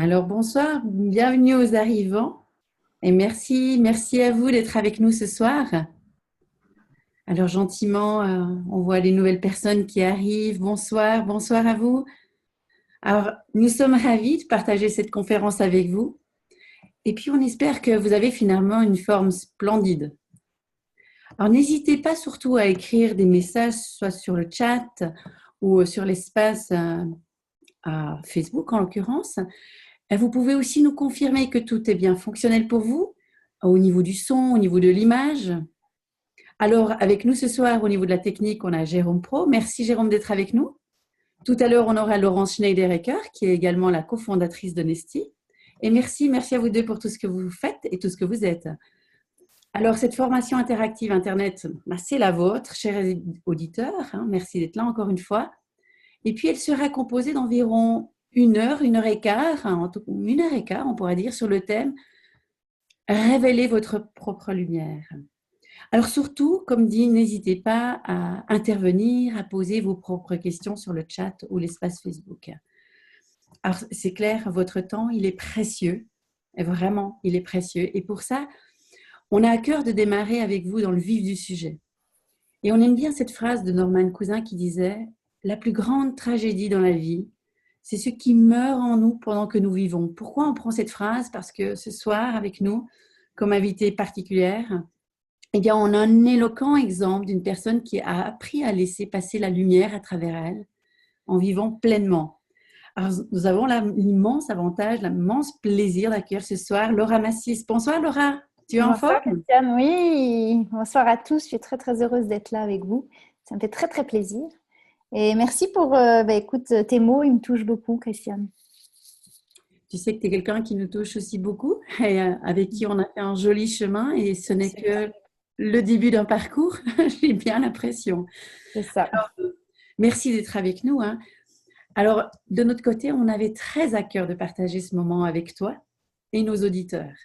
Alors bonsoir, bienvenue aux arrivants et merci à vous d'être avec nous ce soir. Alors gentiment, on voit les nouvelles personnes qui arrivent. Bonsoir à vous. Alors nous sommes ravis de partager cette conférence avec vous et puis on espère que vous avez finalement une forme splendide. Alors n'hésitez pas surtout à écrire des messages soit sur le chat ou sur l'espace à Facebook en l'occurrence. Vous pouvez aussi nous confirmer que tout est bien fonctionnel pour vous, au niveau du son, au niveau de l'image. Alors, avec nous ce soir, au niveau de la technique, on a Jérôme Pro. Merci Jérôme d'être avec nous. Tout à l'heure, on aura Laurence Schneider-Ecker, qui est également la cofondatrice de Nesty. Et merci à vous deux pour tout ce que vous faites et tout ce que vous êtes. Alors, cette formation interactive Internet, c'est la vôtre, chers auditeurs. Merci d'être là encore une fois. Et puis, elle sera composée d'environ une heure et quart, on pourrait dire, sur le thème « Révélez votre propre lumière ». Alors surtout, comme dit, n'hésitez pas à intervenir, à poser vos propres questions sur le chat ou l'espace Facebook. Alors c'est clair, votre temps, il est précieux, vraiment, il est précieux. Et pour ça, on a à cœur de démarrer avec vous dans le vif du sujet. Et on aime bien cette phrase de Norman Cousin qui disait « La plus grande tragédie dans la vie, c'est ce qui meurt en nous pendant que nous vivons ». Pourquoi on prend cette phrase? Parce que ce soir, avec nous, comme invitée particulière, eh bien, on a un éloquent exemple d'une personne qui a appris à laisser passer la lumière à travers elle en vivant pleinement. Alors, nous avons l'immense avantage, l'immense plaisir d'accueillir ce soir Laura Massis. Bonsoir Laura, tu es en Bonsoir forme? Christiane, oui, bonsoir à tous, je suis très très heureuse d'être là avec vous, ça me fait très très plaisir. Et merci pour écoute, tes mots, ils me touchent beaucoup Christiane. Tu sais que tu es quelqu'un qui nous touche aussi beaucoup et avec qui on a fait un joli chemin et ce n'est Absolument. que le début d'un parcours, j'ai bien l'impression. C'est ça. Merci d'être avec nous, hein. Alors, de notre côté, on avait très à cœur de partager ce moment avec toi et nos auditeurs.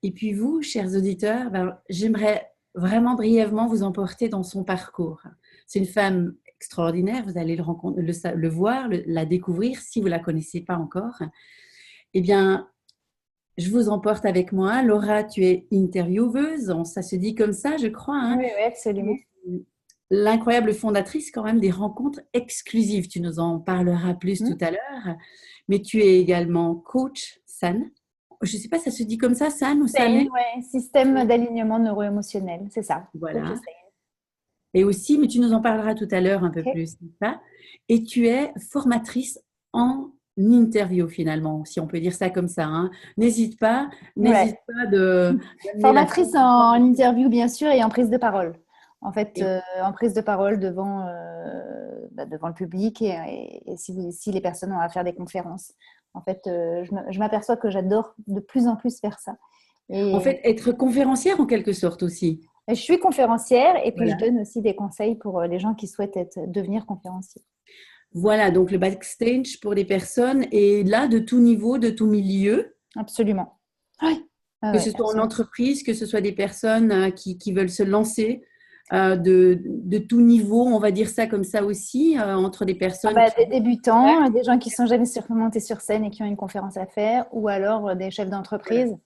Et puis vous, chers auditeurs, j'aimerais vraiment brièvement vous emporter dans son parcours. C'est une femme extraordinaire, vous allez le voir, la découvrir si vous ne la connaissez pas encore. Eh bien, je vous emporte avec moi. Laura, tu es intervieweuse, ça se dit comme ça, je crois, hein. Oui, oui, absolument. L'incroyable fondatrice quand même des rencontres exclusives. Tu nous en parleras plus tout Hmm. à l'heure. Mais tu es également coach SAN. Je ne sais pas, ça se dit comme ça, SAN ou SAN? Sane, ouais, système d'alignement neuro-émotionnel, c'est ça. Coach Voilà. Sane. Et aussi, mais tu nous en parleras tout à l'heure un peu Ok. plus, n'est-ce pas? Et tu es formatrice en interview finalement, si on peut dire ça comme ça, hein. Ouais. N'hésite pas de d'amener la Formatrice en interview bien sûr et en prise de parole. En fait, en prise de parole devant le public et si les personnes ont à faire des conférences. En fait, je m'aperçois que j'adore de plus en plus faire ça. En Et, fait, être conférencière en quelque sorte aussi. je suis conférencière et puis je Voilà. donne aussi des conseils pour les gens qui souhaitent devenir conférenciers. Voilà, donc le backstage pour les personnes et là de tout niveau, de tout milieu, Absolument. Oui, que ce ouais, soit en absolument. entreprise, que ce soit des personnes qui veulent se lancer de tout niveau, on va dire ça comme ça aussi, entre des Ah personnes bah, qui... des débutants, des gens qui sont jamais montés sur scène et qui ont une conférence à faire, ou alors des chefs Voilà. d'entreprise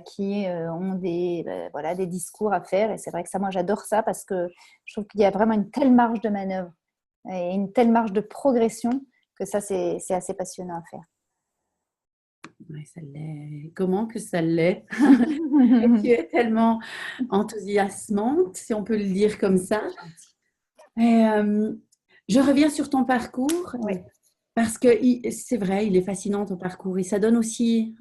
qui ont voilà, des discours à faire. Et c'est vrai que ça, moi, j'adore ça parce que je trouve qu'il y a vraiment une telle marge de manœuvre et une telle marge de progression que ça, c'est assez passionnant à faire. Ouais, ça l'est. Comment que ça l'est? Et tu es tellement enthousiasmante, si on peut le dire comme ça. C'est gentil. Et, je reviens sur ton parcours Oui, parce que c'est vrai, il est fascinant ton parcours et ça donne aussi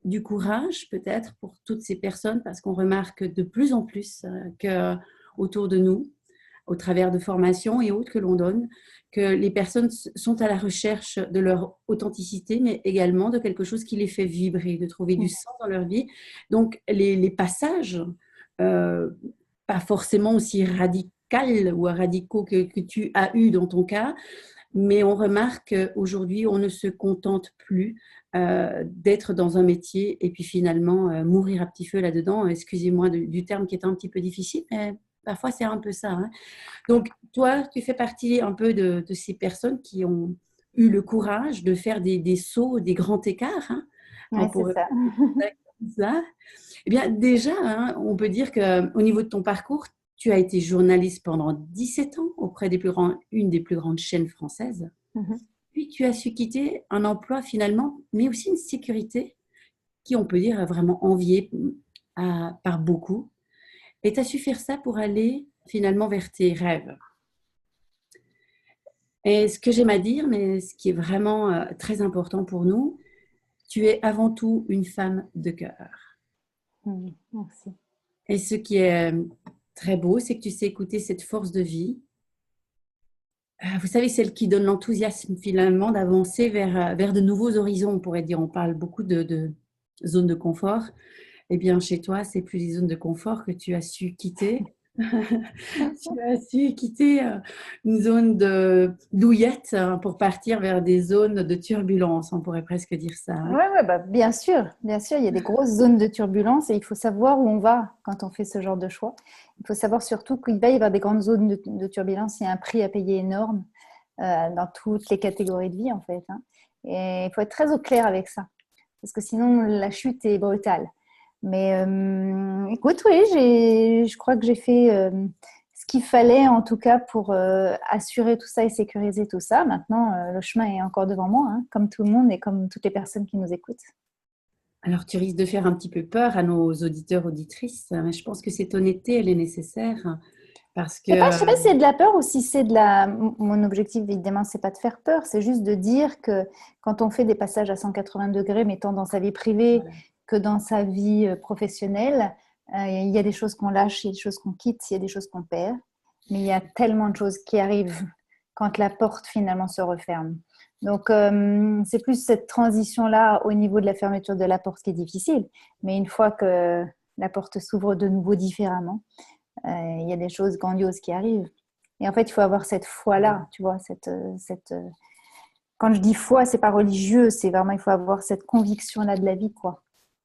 du courage peut-être pour toutes ces personnes parce qu'on remarque de plus en plus que autour de nous, au travers de formations et autres que l'on donne, que les personnes sont à la recherche de leur authenticité, mais également de quelque chose qui les fait vibrer, de trouver du sens dans leur vie. Donc, les passages, euh, pas forcément aussi radicaux ou radicaux que tu as eu dans ton cas, mais on remarque qu'aujourd'hui, on ne se contente plus d'être dans un métier et puis finalement mourir à petit feu là-dedans. Excusez-moi du terme qui est un petit peu difficile, mais parfois c'est un peu ça, hein. Donc, toi, tu fais partie un peu de ces personnes qui ont eu le courage de faire des sauts, des grands écarts, hein, Ouais, On c'est pourrait ça. dire ça. Eh bien, déjà, hein, on peut dire qu'au niveau de ton parcours, tu as été journaliste pendant 17 ans auprès une des plus grandes chaînes françaises. Mhm. Puis tu as su quitter un emploi finalement, mais aussi une sécurité qui, on peut dire, est vraiment enviée par beaucoup. Et tu as su faire ça pour aller finalement vers tes rêves. Et ce que j'aime à dire, mais ce qui est vraiment très important pour nous, tu es avant tout une femme de cœur. Mhm. Merci. Et ce qui est très beau, c'est que tu sais écouter cette force de vie. Vous savez, celle qui donne l'enthousiasme finalement d'avancer vers de nouveaux horizons, on pourrait dire. On parle beaucoup de zones de confort. Eh bien, chez toi, c'est plus les zones de confort que tu as su quitter. Tu as su quitter une zone de douillette pour partir vers des zones de turbulence, on pourrait presque dire ça. Ouais, Hein. ouais, bah, bien sûr, il y a des grosses zones de turbulence et il faut savoir où on va quand on fait ce genre de choix. Il faut savoir surtout qu'il va y avoir des grandes zones de turbulence. Il y a un prix à payer énorme dans toutes les catégories de vie, en fait. Hein. Et il faut être très au clair avec ça, parce que sinon, la chute est brutale. Mais écoute, oui, je crois que j'ai fait ce qu'il fallait, en tout cas, pour assurer tout ça et sécuriser tout ça. Maintenant, le chemin est encore devant moi, hein, comme tout le monde et comme toutes les personnes qui nous écoutent. Alors, tu risques de faire un petit peu peur à nos auditeurs, auditrices, mais je pense que cette honnêteté, elle est nécessaire parce que, Je sais pas si c'est de la peur ou si c'est de la. Mon objectif, évidemment, c'est pas de faire peur, c'est juste de dire que quand on fait des passages à 180 degrés, mais tant dans sa vie privée voilà. que dans sa vie professionnelle, il y a des choses qu'on lâche, il y a des choses qu'on quitte, il y a des choses qu'on perd, mais il y a tellement de choses qui arrivent quand la porte finalement se referme. Donc, c'est plus cette transition-là au niveau de la fermeture de la porte qui est difficile, mais une fois que la porte s'ouvre de nouveau différemment, il y a des choses grandioses qui arrivent. Et en fait, il faut avoir cette foi-là, tu vois, quand je dis foi, c'est pas religieux, c'est vraiment, il faut avoir cette conviction-là de la vie, quoi.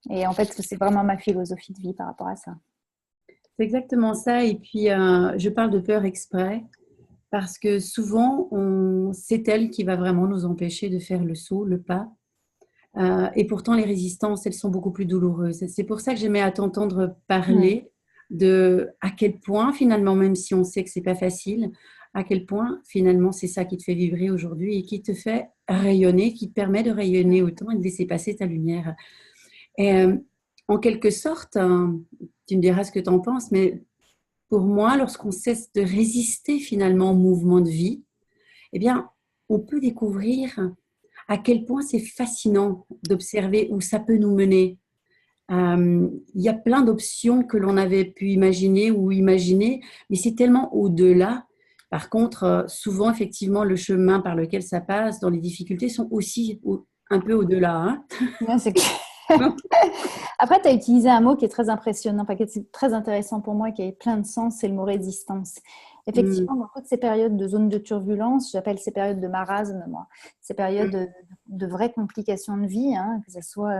Et en fait, c'est vraiment ma philosophie de vie par rapport à ça. C'est exactement ça. Et puis, je parle de peur exprès parce que souvent, c'est elle qui va vraiment nous empêcher de faire le saut, le pas. Et pourtant, les résistances, elles sont beaucoup plus douloureuses. C'est pour ça que j'aimais à t'entendre Mm. parler de à quel point, finalement, même si on sait que c'est pas facile, à quel point, finalement, c'est ça qui te fait vibrer aujourd'hui et qui te fait rayonner, qui te permet de rayonner autant et de laisser passer ta lumière. Et en quelque sorte, tu me diras ce que tu en penses, mais pour moi, lorsqu'on cesse de résister finalement au mouvement de vie, eh bien, on peut découvrir à quel point c'est fascinant d'observer où ça peut nous mener. Il y a plein d'options que l'on avait pu imaginer ou imaginer, mais c'est tellement au-delà. Par contre, souvent, effectivement, le chemin par lequel ça passe dans les difficultés sont aussi un peu au-delà. Hein. Ouais, c'est clair. Après, tu as utilisé un mot qui est très impressionnant, enfin, qui est très intéressant pour moi, qui a plein de sens, c'est le mot résistance. Mm, Effectivement, dans toutes ces périodes de zone de turbulence, j'appelle ces périodes de marasme, moi, ces périodes de vraies complications de vie, hein, que ce soit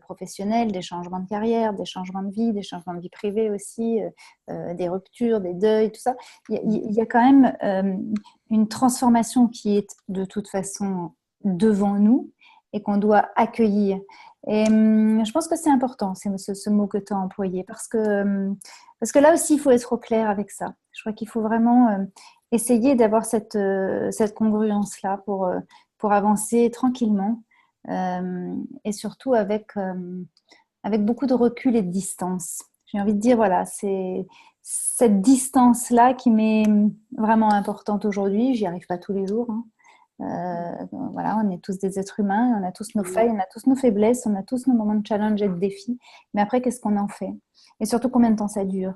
professionnelles, des changements de carrière, des changements de vie, des changements de vie privée aussi, des ruptures, des deuils, tout ça. Il y a quand même une transformation qui est de toute façon devant nous et qu'on doit accueillir. Et je pense que c'est important, c'est ce mot que tu as employé, parce que là aussi, il faut être au clair avec ça. Je crois qu'il faut vraiment essayer d'avoir cette congruence-là pour avancer tranquillement et surtout avec beaucoup de recul et de distance. J'ai envie de dire, voilà, c'est cette distance-là qui m'est vraiment importante aujourd'hui. J'y arrive pas tous les jours, hein. Voilà, on est tous des êtres humains, on a tous nos mm. failles, on a tous nos faiblesses, on a tous nos moments de challenge et de défis. Mais après, qu'est-ce qu'on en fait? Et surtout, combien de temps ça dure?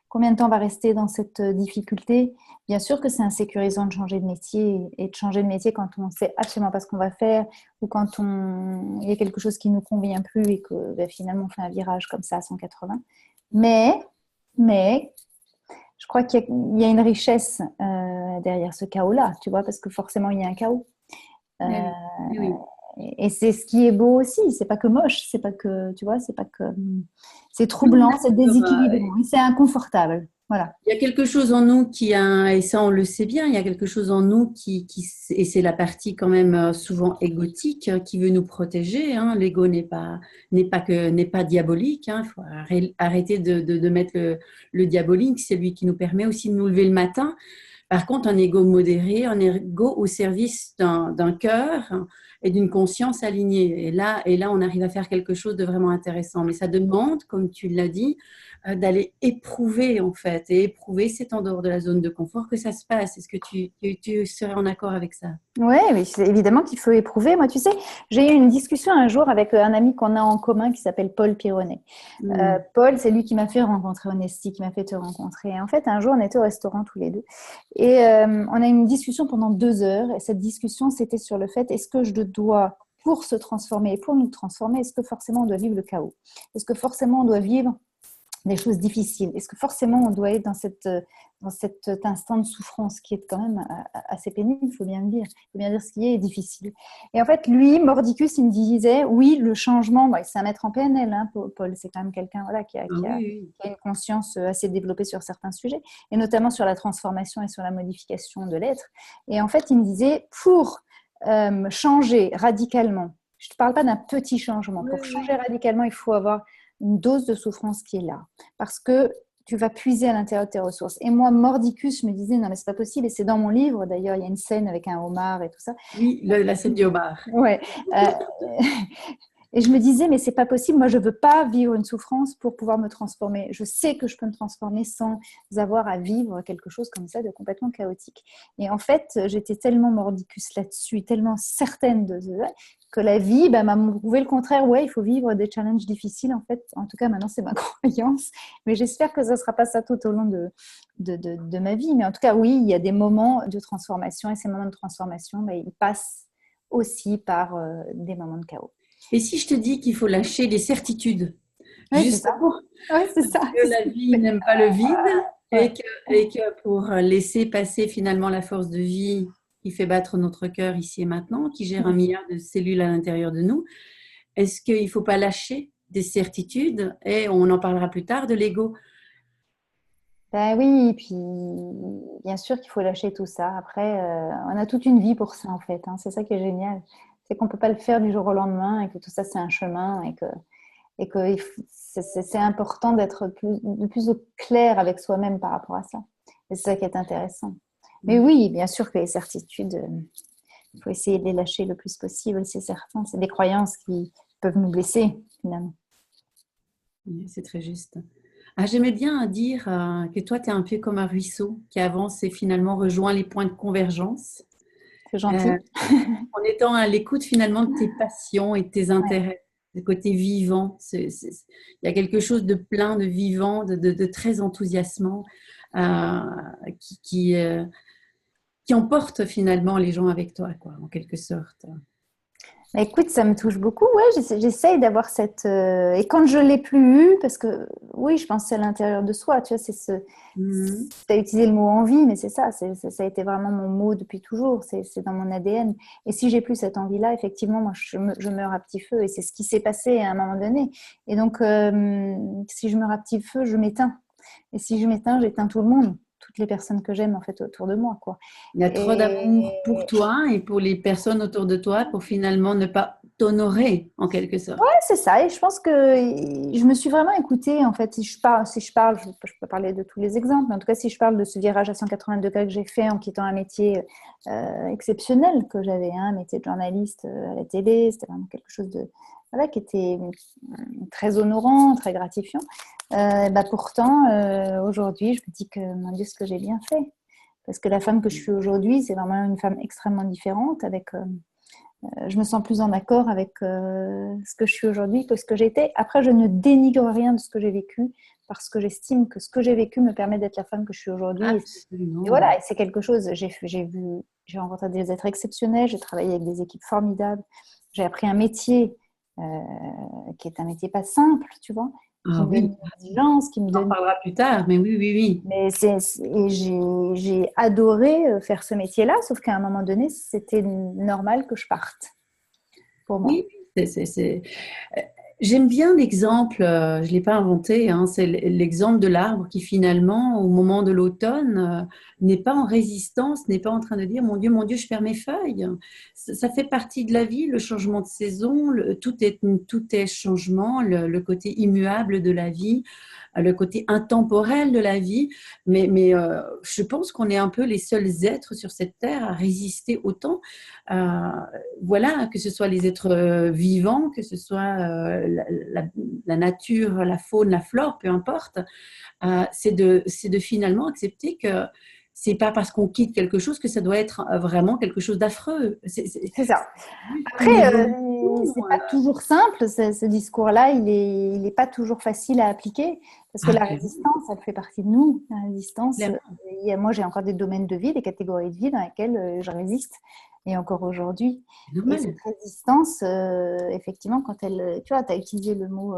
Combien de temps on va rester dans cette difficulté? Bien sûr que c'est insécurisant de changer de métier et de changer de métier quand on ne sait absolument pas ce qu'on va faire ou quand il y a quelque chose qui ne nous convient plus et que finalement on fait un virage comme ça à 180. Mais je crois qu'il y a une richesse derrière ce chaos-là, tu vois, parce que forcément, il y a un chaos. Euh, Eh oui, eh oui. et c'est ce qui est beau aussi. C'est pas que moche, c'est pas que, tu vois, c'est pas que. C'est Non, troublant, c'est d'accord. déséquilibrant, et c'est inconfortable. Voilà. Il y a quelque chose en nous et ça on le sait bien, il y a quelque chose en nous et c'est la partie quand même souvent égotique qui veut nous protéger. Hein. L'ego n'est pas diabolique. Hein. Il faut arrêter de mettre le diabolique. C'est lui qui nous permet aussi de nous lever le matin. Par contre, un ego modéré, un ego au service d'un cœur et d'une conscience alignée. Et là, on arrive à faire quelque chose de vraiment intéressant. Mais ça demande, comme tu l'as dit, d'aller éprouver en fait. Et éprouver, c'est en dehors de la zone de confort que ça se passe. Est-ce que tu serais en accord avec ça? Oui, mais c'est évidemment qu'il faut éprouver. Moi, tu sais, j'ai eu une discussion un jour avec un ami qu'on a en commun qui s'appelle Paul Pironnet. Paul, c'est lui qui m'a fait rencontrer Honesty, qui m'a fait te rencontrer. Et en fait, un jour, on était au restaurant tous les deux. Et on a eu une discussion pendant 2 heures. Et cette discussion, c'était sur le fait, est-ce que je dois, pour se transformer et pour nous transformer, est-ce que forcément on doit vivre le chaos? Est-ce que forcément on doit vivre des choses difficiles? Est-ce que forcément on doit être dans cet instant de souffrance qui est quand même assez pénible, il faut bien le dire. Il faut bien dire ce qui est difficile. Et en fait, lui, Mordicus, il me disait, oui, le changement, c'est un maître en PNL, hein, Paul, c'est quand même quelqu'un voilà, qui a une conscience assez développée sur certains sujets, et notamment sur la transformation et sur la modification de l'être. Et en fait, il me disait, pour changer radicalement, je ne te parle pas d'un petit changement, pour changer radicalement, il faut avoir une dose de souffrance qui est là. Parce que tu vas puiser à l'intérieur de tes ressources. Et moi, Mordicus, je me disais, non, mais c'est pas possible. Et c'est dans mon livre, d'ailleurs, il y a une scène avec un homard et tout ça. Oui, la scène du homard. Ouais. Et je me disais, mais c'est pas possible. Moi, je veux pas vivre une souffrance pour pouvoir me transformer. Je sais que je peux me transformer sans avoir à vivre quelque chose comme ça de complètement chaotique. Et en fait, j'étais tellement Mordicus là-dessus, tellement certaine que la vie m'a prouvé le contraire. Ouais, il faut vivre des challenges difficiles. En fait, en tout cas, maintenant, c'est ma croyance. Mais j'espère que ça ne sera pas ça tout au long de ma vie. Mais en tout cas, oui, il y a des moments de transformation. Et ces moments de transformation, ils passent aussi par des moments de chaos. Et si je te dis qu'il faut lâcher les certitudes, oui, justement, c'est ça. Que la vie n'aime pas le vide et que pour laisser passer finalement la force de vie qui fait battre notre cœur ici et maintenant, qui gère 1 milliard de cellules à l'intérieur de nous, est-ce qu'il ne faut pas lâcher des certitudes? Et on en parlera plus tard de l'ego. Ben oui, et puis bien sûr qu'il faut lâcher tout ça. Après, on a toute une vie pour ça en fait. Hein. C'est ça qui est génial. C'est qu'on ne peut pas le faire du jour au lendemain et que tout ça c'est un chemin et que c'est important d'être de plus au clair avec soi-même par rapport à ça. Et c'est ça qui est intéressant. Mais oui, bien sûr que les certitudes, il faut essayer de les lâcher le plus possible, c'est certain. C'est des croyances qui peuvent nous blesser finalement. Oui, c'est très juste. Ah, j'aimais bien dire que toi, tu es un peu comme un ruisseau qui avance et finalement rejoint les points de convergence. C'est gentil. En étant à l'écoute finalement de tes passions et de tes intérêts, le côté vivant. Il y a quelque chose de plein, de vivant, de très enthousiasmant qui emporte finalement les gens avec toi, quoi, en quelque sorte. Écoute, ça me touche beaucoup. Ouais, j'essaye d'avoir cette. Et quand je l'ai plus eu, parce que oui, je pense que c'est à l'intérieur de soi. Tu vois, tu as utilisé le mot envie, mais c'est ça. Ça a été vraiment mon mot depuis toujours. C'est dans mon ADN. Et si j'ai plus cette envie-là, effectivement, moi, je meurs à petit feu. Et c'est ce qui s'est passé à un moment donné. Et donc, si je meurs à petit feu, je m'éteins. Et si je m'éteins, j'éteins tout le monde. Toutes les personnes que j'aime en fait autour de moi, quoi. Il y a trop d'amour pour toi et pour les personnes autour de toi pour finalement ne pas t'honorer en quelque sorte. Ouais, c'est ça. Et je pense que je me suis vraiment écoutée en fait. Si je parle, je peux parler de tous les exemples, mais en tout cas, si je parle de ce virage à 180 degrés que j'ai fait en quittant un métier exceptionnel que j'avais, un métier de journaliste à la télé, c'était vraiment quelque chose de voilà qui était très honorant, très gratifiant. Pourtant, aujourd'hui, je me dis que mon Dieu, ce que j'ai bien fait. Parce que la femme que je suis aujourd'hui, c'est vraiment une femme extrêmement différente. Je me sens plus en accord avec ce que je suis aujourd'hui que ce que j'étais. Après, je ne dénigre rien de ce que j'ai vécu parce que j'estime que ce que j'ai vécu me permet d'être la femme que je suis aujourd'hui. Absolument. Et voilà, et c'est quelque chose. J'ai rencontré des êtres exceptionnels, j'ai travaillé avec des équipes formidables, j'ai appris un métier qui est un métier pas simple, tu vois. Ah oui, qui me on en parlera plus tard, mais oui. Mais j'ai adoré faire ce métier-là, sauf qu'à un moment donné, c'était normal que je parte pour moi. Oui, J'aime bien l'exemple, je ne l'ai pas inventé, hein, c'est l'exemple de l'arbre qui finalement, au moment de l'automne, n'est pas en résistance, n'est pas en train de dire mon Dieu, je perds mes feuilles. Ça fait partie de la vie, le changement de saison, tout est changement, le côté immuable de la vie, le côté intemporel de la vie. Mais je pense qu'on est un peu les seuls êtres sur cette terre à résister autant. Euh, voilà, que ce soit les êtres vivants, que ce soit la nature, la faune, la flore, peu importe, c'est de finalement accepter que c'est pas parce qu'on quitte quelque chose que ça doit être vraiment quelque chose d'affreux. C'est ça. Juste une Après, évolution. c'est pas toujours simple, ce discours-là, il est pas toujours facile à appliquer, parce que la Clairement, résistance, elle fait partie de nous. La résistance, clairement, moi, j'ai encore des domaines de vie, des catégories de vie dans lesquelles je résiste, et encore aujourd'hui. c'est Et cette normal. résistance, effectivement, quand elle, tu vois, tu as utilisé le mot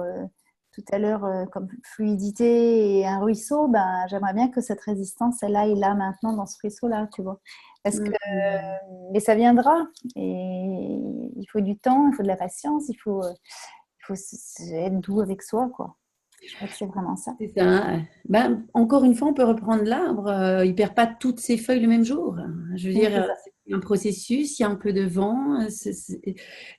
tout à l'heure comme fluidité et un ruisseau, ben, j'aimerais bien que cette résistance, elle aille là maintenant dans ce ruisseau-là, tu vois. Parce que, Mm. mais ça viendra. Et il faut du temps, il faut de la patience, il faut être doux avec soi, quoi. Je crois que c'est vraiment ça. C'est ça. Ben, encore une fois, on peut reprendre l'arbre. Il perd pas toutes ses feuilles le même jour. Je veux Oui, dire, c'est ça. c'est un processus, il y a un peu de vent.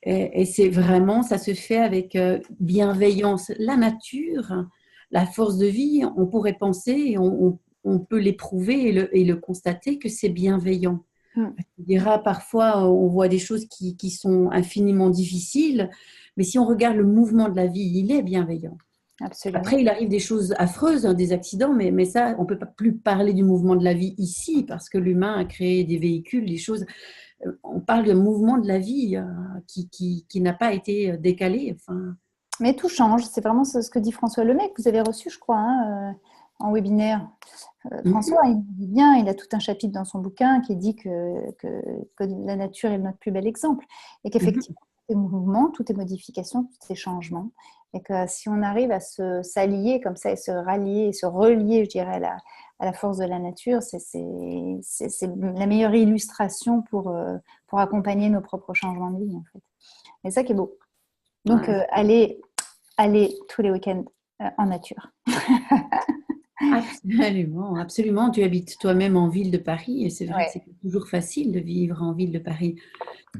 Et c'est vraiment, ça se fait avec bienveillance. La nature, la force de vie, on pourrait penser, et on peut l'éprouver et le constater que c'est bienveillant. Mm. Tu diras, parfois, on voit des choses qui sont infiniment difficiles, mais si on regarde le mouvement de la vie, il est bienveillant. Absolument. Après, il arrive des choses affreuses, hein, des accidents, mais ça, on ne peut pas plus parler du mouvement de la vie ici, parce que l'humain a créé des véhicules, des choses. On parle de mouvement de la vie qui n'a pas été décalé. Enfin, Mais tout change. C'est vraiment ce que dit François Lemay, que vous avez reçu, je crois, hein, en webinaire. François, mhm, il dit bien, il a tout un chapitre dans son bouquin qui dit que la nature est notre plus bel exemple. Et mhm. qu'effectivement, tout est mouvement, tout est modification, tout est changement. Et que si on arrive à s'allier comme ça et se rallier et se relier, je dirais, à la force de la nature, c'est la meilleure illustration pour accompagner nos propres changements de vie, en fait. Et ça qui est beau. Donc, Ouais. allez tous les week-ends en nature. Absolument, absolument. Tu habites toi-même en ville de Paris et c'est vrai que c'est Ouais. pas toujours facile de vivre en ville de Paris.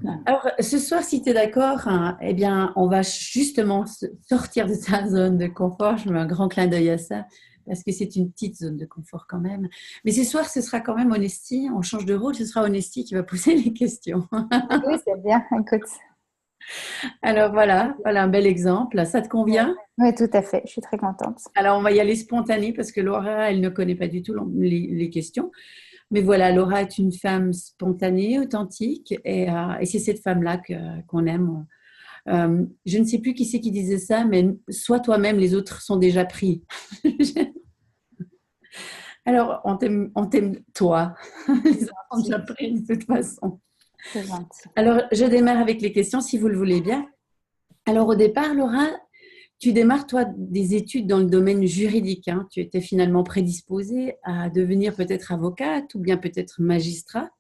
Non. Alors, ce soir, si tu es d'accord, hein, eh bien, on va justement sortir de sa zone de confort. Je mets un grand clin d'œil à ça, parce que c'est une petite zone de confort quand même. Mais ce soir, ce sera quand même Honesty. On change de rôle, ce sera Honesty qui va poser les questions. Oui, c'est bien. Écoute. Alors voilà, voilà un bel exemple. Ça te Ouais. convient? Oui, tout à fait. Je suis très contente. Alors, on va y aller spontané parce que Laura, elle ne connaît pas du tout les questions. Mais voilà, Laura est une femme spontanée, authentique, et c'est cette femme-là qu'on aime. Je ne sais plus qui c'est qui disait ça, mais sois toi-même, les autres sont déjà pris. Alors, on t'aime toi. C'est Les autres sont gentil. déjà pris de toute façon. C'est gentil. Alors, je démarre avec les questions si vous le voulez bien. Alors, au départ, Laura, tu démarres, toi, des études dans le domaine juridique, hein. Tu étais finalement prédisposée à devenir peut-être avocate ou bien peut-être magistrat.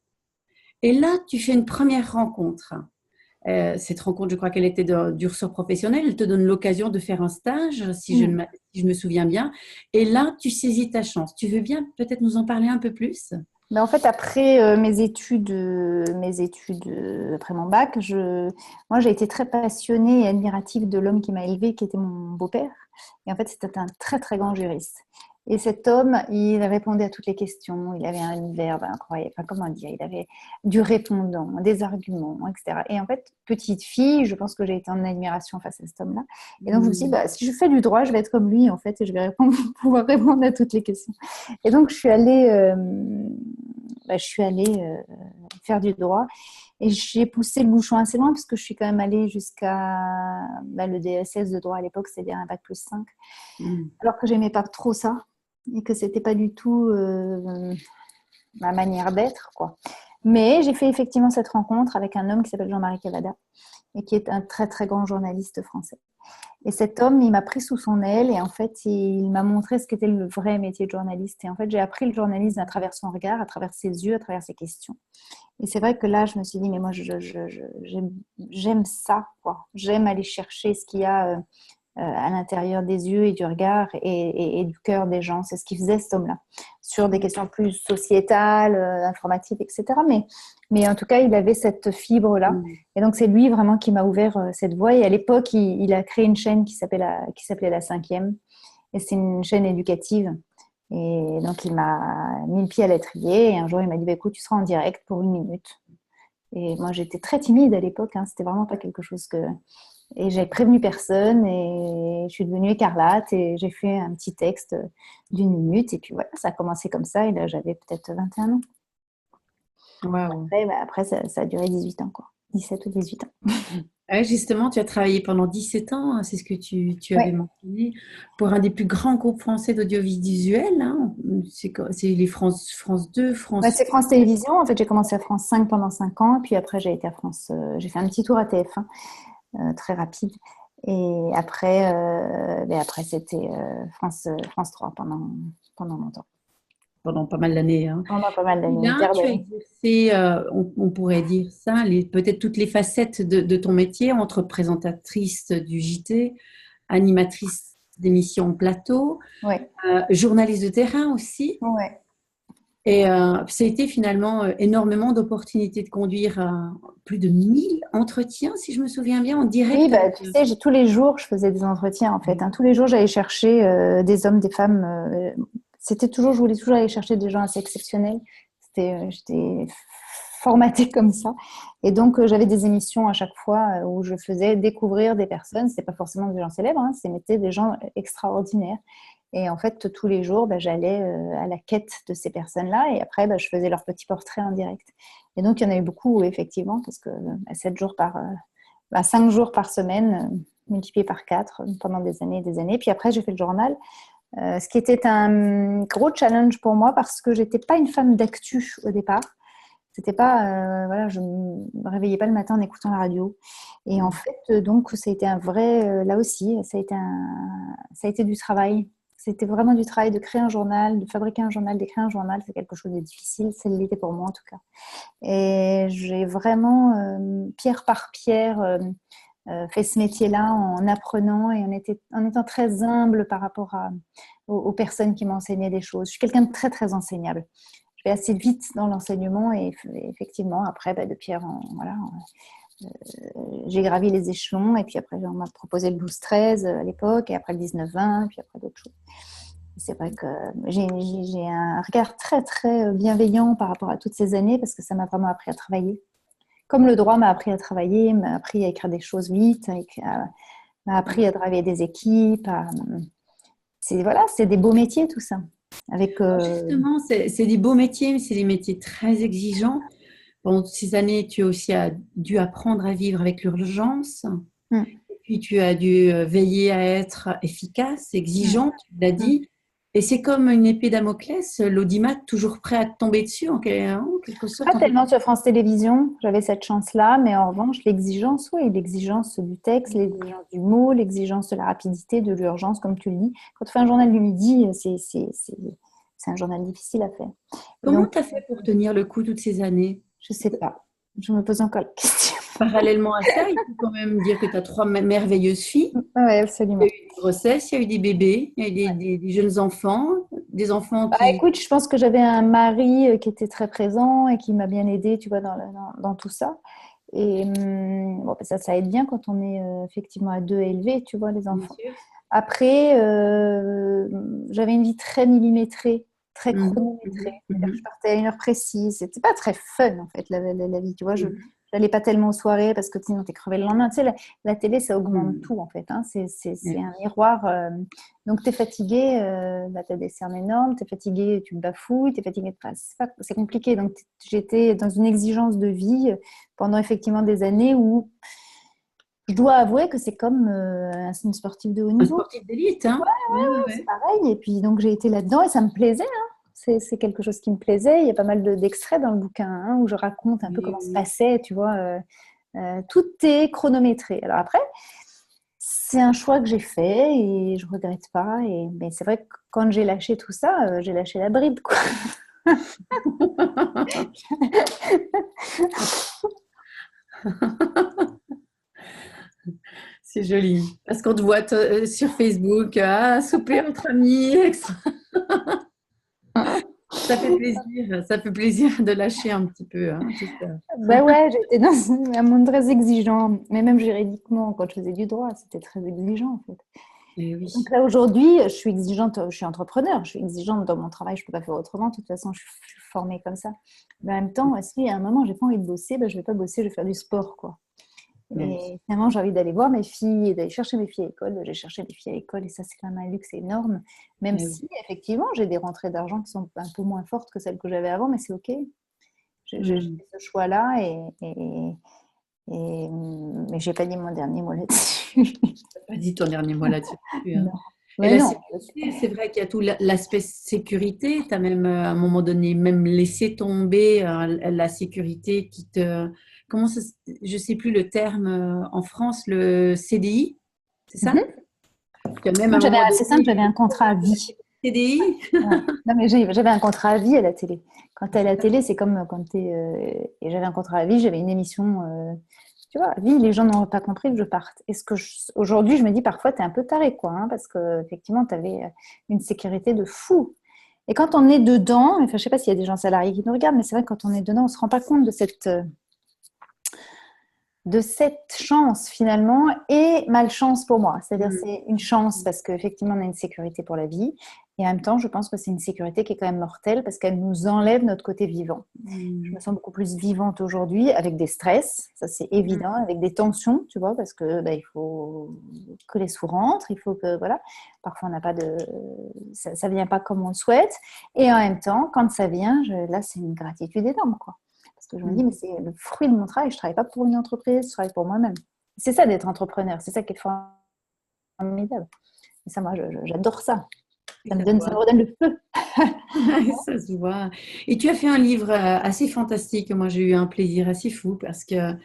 Et là, tu fais une première rencontre. Cette rencontre, je crois qu'elle était du ressort professionnel. Elle te donne l'occasion de faire un stage, Mm. si je me souviens bien. Et là, tu saisis ta chance. Tu veux bien peut-être nous en parler un peu plus? Mais en fait, après après mon bac, moi, j'ai été très passionnée et admirative de l'homme qui m'a élevée, qui était mon beau-père. Et en fait, c'était un très, très grand juriste. Et cet homme, il répondait à toutes les questions. Il avait un verbe incroyable. Enfin, comment dire? Il avait du répondant, des arguments, etc. Et en fait, petite fille, je pense que j'ai été en admiration face à cet homme-là. Et donc, je me suis dit, Hmm. bah, si je fais du droit, je vais être comme lui, en fait, et je vais pouvoir répondre à toutes les questions. Et donc, je suis allée faire du droit. Et j'ai poussé le bouchon assez loin parce que je suis quand même allée jusqu'à le DSS de droit à l'époque, c'est-à-dire un bac+5. Hmm. Alors que j'aimais pas trop ça et que c'était pas du tout ma manière d'être, quoi. Mais j'ai fait effectivement cette rencontre avec un homme qui s'appelle Jean-Marie Cavada et qui est un très très grand journaliste français. Et cet homme, il m'a pris sous son aile et en fait, il m'a montré ce qu'était le vrai métier de journaliste. Et en fait, j'ai appris le journalisme à travers son regard, à travers ses yeux, à travers ses questions. Et c'est vrai que là, je me suis dit, mais moi, j'aime ça, quoi. J'aime aller chercher ce qu'il y a à l'intérieur des yeux et du regard et du cœur des gens. C'est ce qu'il faisait, cet homme-là, sur des questions plus sociétales, informatives, etc. Mais en tout cas, il avait cette fibre-là. Et donc, c'est lui vraiment qui m'a ouvert cette voie. Et à l'époque, il a créé une chaîne qui s'appelait La Cinquième. Et c'est une chaîne éducative. Et donc, il m'a mis le pied à l'étrier. Et un jour, il m'a dit, bah, écoute, tu seras en direct pour 1 minute. Et moi, j'étais très timide à l'époque. C'était vraiment pas quelque chose que... Et j'ai prévenu personne et je suis devenue écarlate et j'ai fait un petit texte d'1 minute. Et puis voilà, ça a commencé comme ça. Et là, j'avais peut-être 21 ans. Waouh. Après ça a duré 18 ans, quoi. 17 ou 18 ans. Ouais, justement, tu as travaillé pendant 17 ans, hein, c'est ce que tu avais Ouais. mentionné, pour un des plus grands groupes français d'audiovisuel. Hein. C'est les France 2, Ouais, France... c'est France Télévisions. En fait, j'ai commencé à France 5 pendant 5 ans. Puis après, j'ai été à France. J'ai fait un petit tour à TF1, très rapide. Et après c'était France 3 pendant longtemps. pendant pas mal d'années. Hein. Pendant pas mal Et d'années, une là, paire tu as d'années. exercé, on pourrait dire ça, peut-être toutes les facettes de ton métier, entre présentatrice du JT, animatrice d'émissions plateau, Ouais. journaliste de terrain aussi. Ouais. Et ça a été finalement énormément d'opportunités de conduire plus de 1 000 entretiens, si je me souviens bien, en Oui, direct bah, avec... tu sais, tous les jours, je faisais des entretiens en fait. Tous les jours, j'allais chercher des hommes, des femmes. Je voulais toujours aller chercher des gens assez exceptionnels. J'étais formatée comme ça. Et donc, j'avais des émissions à chaque fois où je faisais découvrir des personnes. C'était pas forcément des gens célèbres, c'était des gens extraordinaires. Et en fait, tous les jours, j'allais à la quête de ces personnes-là. Et après, je faisais leur petit portrait en direct. Et donc, il y en a eu beaucoup, effectivement, parce que 5 jours par semaine, multiplié par 4 pendant des années et des années. Puis après, j'ai fait le journal, ce qui était un gros challenge pour moi parce que j'étais pas une femme d'actu au départ. C'était pas, voilà, je me réveillais pas le matin en écoutant la radio. Et en fait, donc, ça a été un vrai, là aussi, ça a été du travail. C'était vraiment du travail de créer un journal, de fabriquer un journal, d'écrire un journal. C'est quelque chose de difficile. Ça l'était pour moi, en tout cas. Et j'ai vraiment, pierre par pierre, fait ce métier-là en apprenant et en étant très humble par rapport aux personnes qui m'enseignaient des choses. Je suis quelqu'un de très, très enseignable. Je vais assez vite dans l'enseignement et effectivement, après, de pierre voilà, j'ai gravi les échelons et puis après, on m'a proposé le 12-13 à l'époque et après le 19-20, puis après d'autres choses. C'est vrai que j'ai un regard très, très bienveillant par rapport à toutes ces années parce que ça m'a vraiment appris à travailler. Comme le droit m'a appris à travailler, m'a appris à écrire des choses vite, m'a appris à travailler des équipes. C'est des beaux métiers, tout ça. Avec, Justement, c'est des beaux métiers, mais c'est des métiers très exigeants. Pendant toutes ces années, tu as aussi dû apprendre à vivre avec l'urgence. Et puis, tu as dû veiller à être efficace, exigeante, tu l'as dit. Et c'est comme une épée Damoclès, l'audimat toujours prêt à te tomber dessus, en quelque sorte. pas tellement sur France Télévisions, j'avais cette chance-là, mais en revanche, l'exigence, oui, l'exigence du texte, l'exigence du mot, l'exigence de la rapidité, de l'urgence, comme tu le dis. Quand tu fais un journal du midi, c'est un journal difficile à faire. Et Comment donc, tu as fait pour tenir le coup toutes ces années? je sais pas. Je me pose encore la question. Parallèlement à ça, il faut quand même dire que tu as 3 merveilleuses filles. Oui, Il absolument. y a eu des grossesses, il y a eu des bébés, il y a eu des jeunes enfants, des enfants Bah, qui... écoute, je pense que j'avais un mari qui était très présent et qui m'a bien aidée, tu vois, dans tout ça. Et bon, ça aide bien quand on est effectivement à deux à élever, tu vois, les Bien enfants. sûr. Après, j'avais une vie très millimétrée, très Mhm, chronométrée. mhm, C'est-à-dire que je mhm, partais à une heure précise. C'était pas très fun, en fait, la vie. Tu vois, je mhm, n'allais pas tellement aux soirées parce que sinon, t'es crevé le lendemain. Tu sais, la télé, ça augmente mhm. tout, en fait. C'est Ouais. un miroir. Donc, tu es fatigué, tu as des cernes énormes, tu es fatigué, tu bafouilles, tu es fatigué. C'est compliqué. Donc, j'étais dans une exigence de vie pendant effectivement des années où je dois avouer que c'est comme une sportive de haut Un niveau. sportif d'élite, hein? Ouais, ouais, C'est ouais. pareil. Et puis, donc, j'ai été là-dedans et ça me plaisait. C'est quelque chose qui me plaisait. Il y a pas mal d'extraits dans le bouquin où je raconte un peu comment se Oui. passait, tu vois. Tout est chronométré. Alors après, c'est un choix que j'ai fait et je regrette pas. Mais c'est vrai que quand j'ai lâché tout ça, j'ai lâché la bride, quoi. C'est joli. Parce qu'on te voit sur Facebook, souper entre amis, extra. Ça fait plaisir de lâcher un petit peu, hein, tout ça. Ben ouais, j'étais dans un monde très exigeant, mais même juridiquement, quand je faisais du droit, c'était très exigeant en fait. Eh oui. Donc là, aujourd'hui, je suis exigeante, je suis entrepreneur, je suis exigeante dans mon travail, je ne peux pas faire autrement, de toute façon, je suis formée comme ça. Mais en même temps, si à un moment, j'ai pas envie de bosser, ben, je ne vais pas bosser, je vais faire du sport, quoi. Oui. Et finalement, j'ai envie d'aller voir mes filles et d'aller chercher mes filles à l'école. J'ai cherché mes filles à l'école et ça, c'est quand même un luxe énorme. Même Eh oui. si, effectivement, j'ai des rentrées d'argent qui sont un peu moins fortes que celles que j'avais avant, mais c'est OK. J'ai Hmm. fait ce choix-là mais je n'ai pas dit mon dernier mot là-dessus. T'as pas dit ton dernier mot là-dessus, hein. Non. Et Mais la non. sécurité, c'est vrai qu'il y a tout l'aspect sécurité. Tu as même, à un moment donné, même laissé tomber la sécurité qui te... Comment ça, je sais plus le terme en France, le CDI, c'est ça? Mhm. Tu as même à Moi, un moment c'est simple, donné j'avais un contrat à vie. CDI. Ouais. Non, mais j'avais un contrat à vie à la télé. Quand tu es à la télé, c'est comme quand tu es. Et j'avais un contrat à vie, j'avais une émission. Tu vois, à vie, les gens n'ont pas compris que je parte. Et aujourd'hui, je me dis parfois, tu es un peu taré, quoi, hein, parce qu'effectivement, tu avais une sécurité de fou. Et quand on est dedans, enfin, je ne sais pas s'il y a des gens salariés qui nous regardent, mais c'est vrai que quand on est dedans, on ne se rend pas compte de cette chance finalement et malchance pour moi. C'est-à-dire Mm. c'est une chance parce qu'effectivement on a une sécurité pour la vie et en même temps je pense que c'est une sécurité qui est quand même mortelle parce qu'elle nous enlève notre côté vivant. Je Mm. me sens beaucoup plus vivante aujourd'hui avec des stress, ça c'est Mm. évident, avec des tensions, tu vois, parce que il faut que les sous rentrent, il faut que voilà, parfois on n'a pas de, ça vient pas comme on le souhaite et en même temps quand ça vient, là c'est une gratitude énorme quoi. Parce que je me dis, mais Mm. c'est le fruit de mon travail. Je ne travaille pas pour une entreprise, je travaille pour moi-même. C'est ça d'être entrepreneur, c'est ça qui est formidable. Et ça, moi, j'adore ça. Et Ça me ça donne, se ça voit. me redonne le feu. Ça se voit. Et tu as fait un livre assez fantastique. Moi, j'ai eu un plaisir assez fou parce que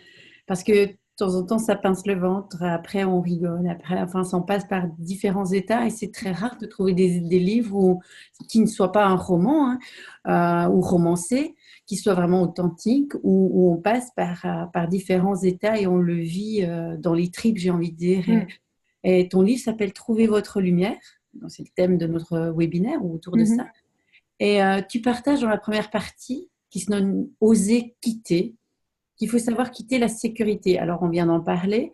de temps en temps, ça pince le ventre. Après, on rigole. Après, enfin, on passe par différents états et c'est très rare de trouver des livres qui ne soient pas un roman ou romancé, qui soient vraiment authentiques, où on passe par différents états et on le vit dans les tripes, j'ai envie de dire. Mm. Et ton livre s'appelle Trouver votre lumière. Donc, c'est le thème de notre webinaire ou autour de Mhm. ça. Et tu partages dans la première partie qui se nomme Oser quitter, qu'il faut savoir quitter la sécurité. Alors, on vient d'en parler.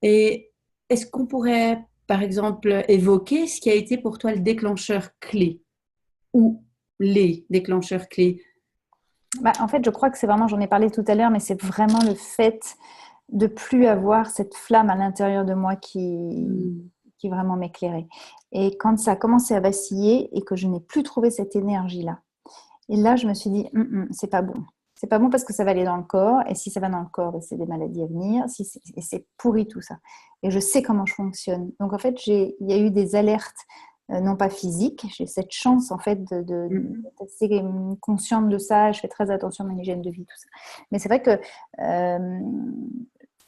Et est-ce qu'on pourrait, par exemple, évoquer ce qui a été pour toi le déclencheur clé ou les déclencheurs clés? Bah, en fait, je crois que c'est vraiment, j'en ai parlé tout à l'heure, mais c'est vraiment le fait de plus avoir cette flamme à l'intérieur de moi Hmm. qui vraiment m'éclairait. Et quand ça a commencé à vaciller et que je n'ai plus trouvé cette énergie-là, et là, je me suis dit, c'est pas bon. C'est pas bon parce que ça va aller dans le corps. Et si ça va dans le corps, ben, c'est des maladies à venir. Et c'est pourri tout ça. Et je sais comment je fonctionne. Donc, en fait, il y a eu des alertes, non pas physiques. J'ai cette chance, en fait, Hmm. d'être assez consciente de ça. Je fais très attention à mon hygiène de vie, tout ça. Mais c'est vrai que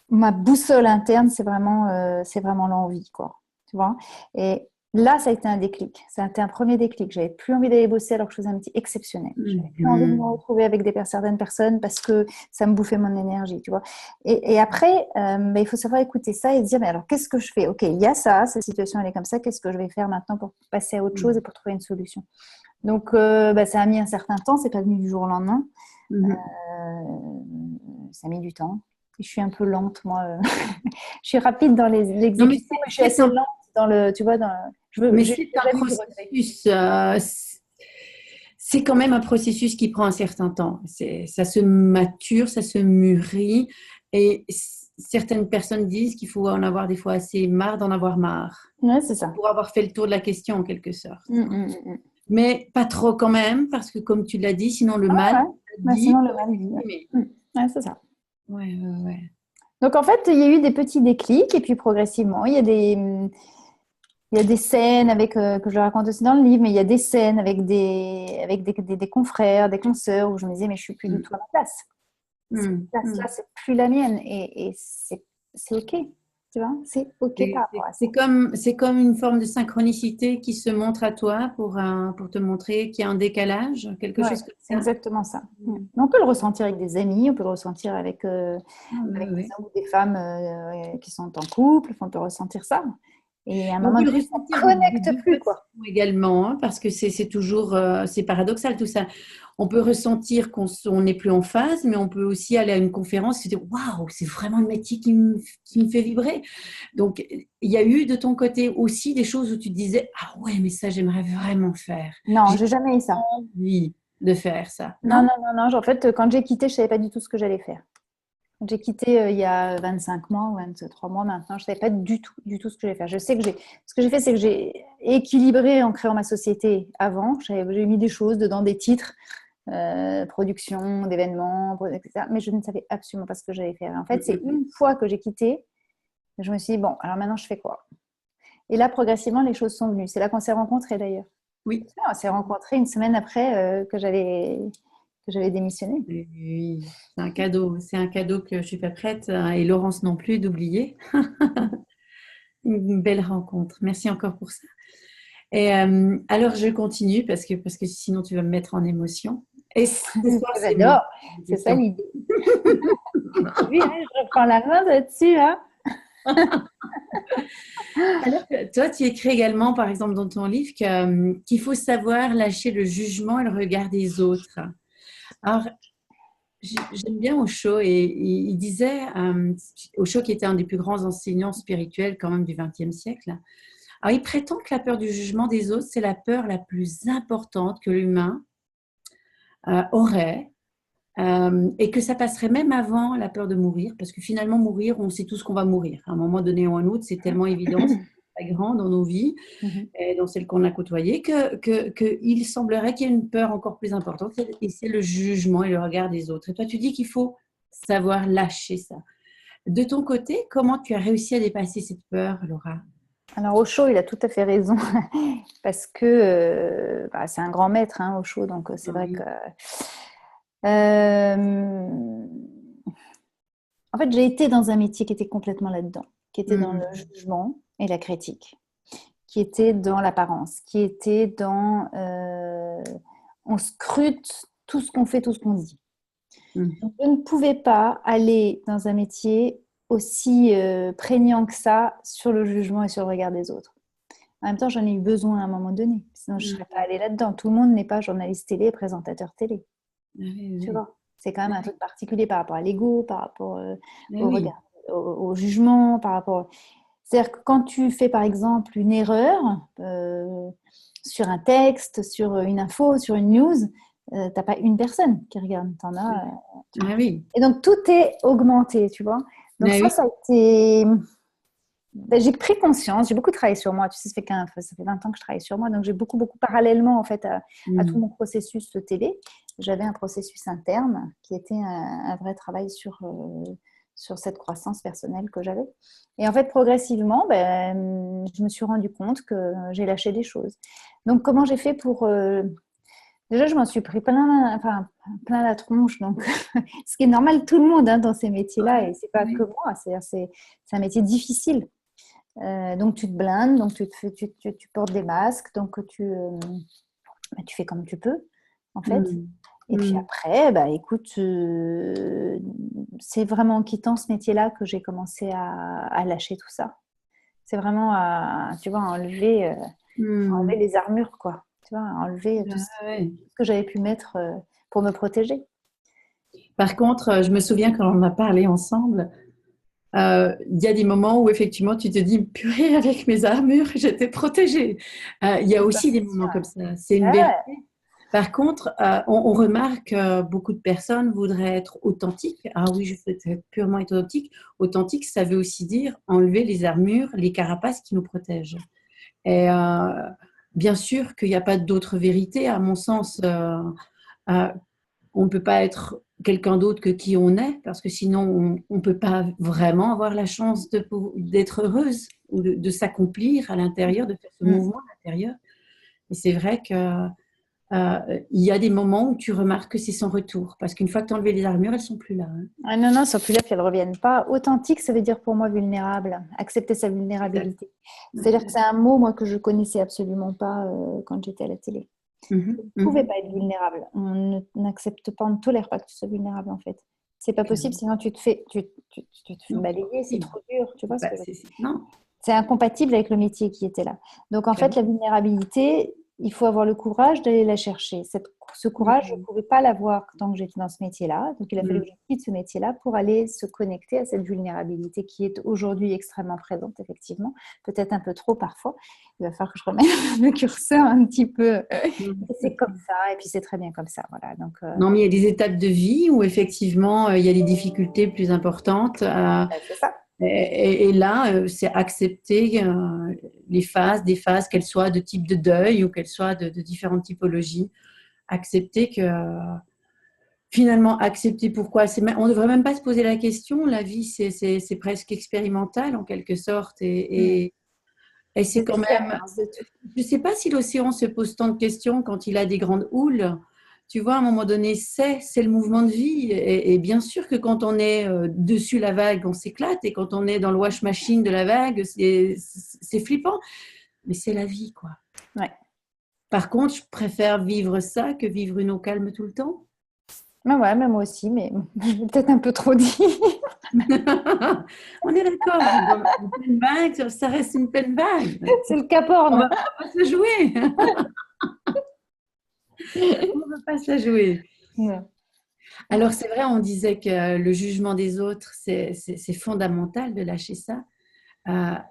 ma boussole interne, c'est vraiment l'envie, quoi. Tu vois? Et là, ça a été un déclic. Ça a été un premier déclic. J'avais plus envie d'aller bosser alors que je faisais un métier exceptionnel. J'avais plus envie de me Hmm. retrouver avec certaines personnes parce que ça me bouffait mon énergie, tu vois. Et après, il faut savoir écouter ça et se dire, mais alors, qu'est-ce que je fais? Ok, il y a ça, cette situation, elle est comme ça. Qu'est-ce que je vais faire maintenant pour passer à autre chose et pour trouver une solution? Donc, ça a mis un certain temps. C'est pas venu du jour au lendemain. Hmm. Ça a mis du temps. Je suis un peu lente, moi. Je suis rapide dans Non, mais l'exécution, mais je suis assez lente dans le, tu vois, c'est j'ai un jamais eu de regret. processus. C'est quand même un processus qui prend un certain temps. Ça se mature, ça se mûrit. Et certaines personnes disent qu'il faut en avoir des fois assez marre d'en avoir marre Ouais, c'est ça. pour avoir fait le tour de la question en quelque sorte. Mm, mm, mm. Mais pas trop quand même, parce que comme tu l'as dit, sinon le Ouais, mal ouais. Bah, dit sinon, le peut mal dit. Ouais. s'exprimer. Ouais, c'est ça. Ouais, ouais, ouais. Donc, en fait, il y a eu des petits déclics, et puis progressivement, il y a des scènes que je raconte aussi dans le livre, mais il y a des scènes avec des confrères, des consoeurs, où je me disais, mais je suis plus du Mm. tout à ma place. Cette Mm. place-là, Mm. c'est plus la mienne, et c'est OK. Tu vois, c'est OK par rapport à ça. C'est comme une forme de synchronicité qui se montre à toi pour te montrer qu'il y a un décalage, quelque Ouais, chose comme c'est ça. exactement ça. Mais on peut le ressentir avec des amis, on peut le ressentir avec, Ah, oui, avec des oui. hommes ou des femmes qui sont en couple. Enfin, on peut ressentir ça. Et à un On moment peut le donné, ça ressentir des connecte deux plus, façons quoi. également, hein, parce que c'est toujours c'est paradoxal tout ça. On peut ressentir on n'est plus en phase, mais on peut aussi aller à une conférence et se dire waouh, c'est vraiment un métier qui me fait vibrer. Donc, il y a eu de ton côté aussi des choses où tu te disais ah ouais, mais ça, j'aimerais vraiment faire. Non, J'ai j'ai jamais eu ça. envie de faire ça. Non, Non? non, non, non. En fait, quand j'ai quitté, je savais pas du tout ce que j'allais faire. Quand j'ai quitté il y a 25 mois ou 23 mois maintenant, je savais pas du tout ce que j'allais faire. Je sais que ce que j'ai fait, c'est que j'ai équilibré en créant ma société avant. J'ai mis des choses dedans, des titres, production, d'événements, etc. Mais je ne savais absolument pas ce que j'allais faire. En fait, c'est une fois que j'ai quitté, je me suis dit, bon, alors maintenant, je fais quoi? Et là, progressivement, les choses sont venues. C'est là qu'on s'est rencontrés d'ailleurs. Oui. On s'est rencontrés une semaine après que j'avais démissionné. Oui, c'est un cadeau. C'est un cadeau que je suis pas prête, et Laurence non plus, d'oublier. Une belle rencontre. Merci encore pour ça. Et alors, je continue parce que sinon, tu vas me mettre en émotion. Et ce soir, c'est moi J'adore, qui pose la c'est ça question. l'idée. T'as vu, hein, je reprends la main là-dessus. Hein. Alors, toi, tu écris également, par exemple, dans ton livre, qu'il faut savoir lâcher le jugement et le regard des autres. Alors, j'aime bien Osho et il disait, Osho qui était un des plus grands enseignants spirituels quand même du XXe siècle, alors il prétend que la peur du jugement des autres, c'est la peur la plus importante que l'humain aurait, et que ça passerait même avant la peur de mourir, parce que finalement mourir, on sait tous qu'on va mourir. À un moment donné ou à un autre, c'est tellement évident, c'est très grand dans nos vies, Mhm. et dans celles qu'on a côtoyées, qu'il semblerait qu'il y ait une peur encore plus importante, et c'est le jugement et le regard des autres. Et toi, tu dis qu'il faut savoir lâcher ça. De ton côté, comment tu as réussi à dépasser cette peur, Laura? Alors, Osho, il a tout à fait raison, parce que c'est un grand maître, hein, Osho, donc c'est vrai que. Oui. Euh, En fait, j'ai été dans un métier qui était complètement là-dedans, qui était dans le Mm. jugement et la critique, qui était dans l'apparence, qui était dans on scrute tout ce qu'on fait, tout ce qu'on dit. Mm. Donc, je ne pouvais pas aller dans un métier aussi prégnant que ça sur le jugement et sur le regard des autres. En même temps, j'en ai eu besoin à un moment donné, sinon je ne serais pas allée là-dedans. Tout le monde n'est pas journaliste télé et présentateur télé, Oui, tu oui. vois. C'est quand même un truc particulier par rapport à l'ego, par rapport au Oui. regard, au jugement, par rapport. C'est-à-dire que quand tu fais par exemple une erreur sur un texte, sur une info, sur une news, t'as pas une personne qui regarde, t'en as. Ah oui. Et donc tout est augmenté, tu vois. Donc Ah oui. ça a été. Ben, j'ai pris conscience, j'ai beaucoup travaillé sur moi. Tu sais, ça fait 20 ans que je travaille sur moi, donc j'ai beaucoup, beaucoup parallèlement en fait à tout Mm. mon processus de télé. J'avais un processus interne qui était un vrai travail sur cette croissance personnelle que j'avais. Et en fait, progressivement, je me suis rendu compte que j'ai lâché des choses. Donc, comment j'ai fait pour... Déjà, je m'en suis pris plein la tronche. Donc, ce qui est normal, tout le monde hein, dans ces métiers-là, et c'est pas que Oui. moi. C'est un métier difficile. Donc, tu te blindes, donc tu portes des masques, donc tu fais comme tu peux, en fait. Mm. Et puis Mm. après, bah, écoute, c'est vraiment en quittant ce métier-là que j'ai commencé à lâcher tout ça. C'est vraiment à, tu vois, enlever Mm. les armures, quoi. Tu vois, enlever tout Ah ouais. ce que j'avais pu mettre pour me protéger. Par contre, je me souviens quand on a parlé ensemble, il y a des moments où effectivement tu te dis, purée, avec mes armures, j'étais protégée. Il y a Ça, aussi des c'est sûr. moments comme ça, c'est une Ouais. vérité. Par contre, on remarque que beaucoup de personnes voudraient être authentiques. Ah oui, je veux être purement authentique. Authentique, ça veut aussi dire enlever les armures, les carapaces qui nous protègent. Et bien sûr qu'il n'y a pas d'autre vérité, à mon sens. Euh, on ne peut pas être quelqu'un d'autre que qui on est, parce que sinon, on ne peut pas vraiment avoir la chance d'être heureuse ou de s'accomplir à l'intérieur, de faire ce Mm. mouvement à l'intérieur. Et c'est vrai que il y a des moments où tu remarques que c'est sans retour. Parce qu'une fois que tu as enlevé les armures, elles ne sont plus là. Hein. Ah non, non, elles sont plus là, puis elles ne reviennent pas. Authentique, ça veut dire pour moi vulnérable, accepter sa Exact. vulnérabilité. Ouais. C'est-à-dire que c'est un mot, moi, que je connaissais absolument pas quand j'étais à la télé. Mhm, Vous ne pouvez mhm. pas être vulnérable. N'accepte pas, on ne tolère pas que tu sois vulnérable, en fait. C'est pas possible, Clairement. sinon tu te fais Non, c'est pas balayer, c'est possible. trop dur, tu vois ce Bah, que je veux dire. non, C'est incompatible avec le métier qui était là. Donc, en fait, clairement. la vulnérabilité, il faut avoir le courage d'aller la chercher. Ce courage, je ne Mhm, pouvais pas l'avoir tant que j'étais dans ce métier-là. Donc, il a fallu que mhm. je quitte ce métier-là pour aller se connecter à cette vulnérabilité qui est aujourd'hui extrêmement présente, effectivement. Peut-être un peu trop parfois. Il va falloir que je remette le curseur un petit peu. Mhm. Et c'est comme ça, et puis c'est très bien comme ça. Voilà. Donc, Non, mais il y a des étapes de vie où effectivement, il y a des difficultés plus importantes. c'est ça. Et là, c'est accepter les phases, des phases, qu'elles soient de type de deuil ou qu'elles soient de différentes typologies. Accepter que, finalement, accepter pourquoi. On ne devrait même pas se poser la question. La vie, c'est presque expérimental en quelque sorte. Et c'est Des quand même. expériences de tout. Je ne sais pas si l'océan se pose tant de questions quand il a des grandes houles. Tu vois, à un moment donné, c'est le mouvement de vie. Et bien sûr que quand on est dessus la vague, on s'éclate. Et quand on est dans le wash machine de la vague, c'est flippant. Mais c'est la vie, quoi. Ouais. Par contre, je préfère vivre ça que vivre une eau calme tout le temps. Mais ouais, mais moi aussi, mais j'ai peut-être un peu trop dit. On est d'accord. Une pleine vague, ça reste une pleine vague. C'est le On caporne. va pas se la jouer. On va pas se la jouer. Ouais. Alors, c'est vrai, on disait que le jugement des autres, c'est fondamental de lâcher ça.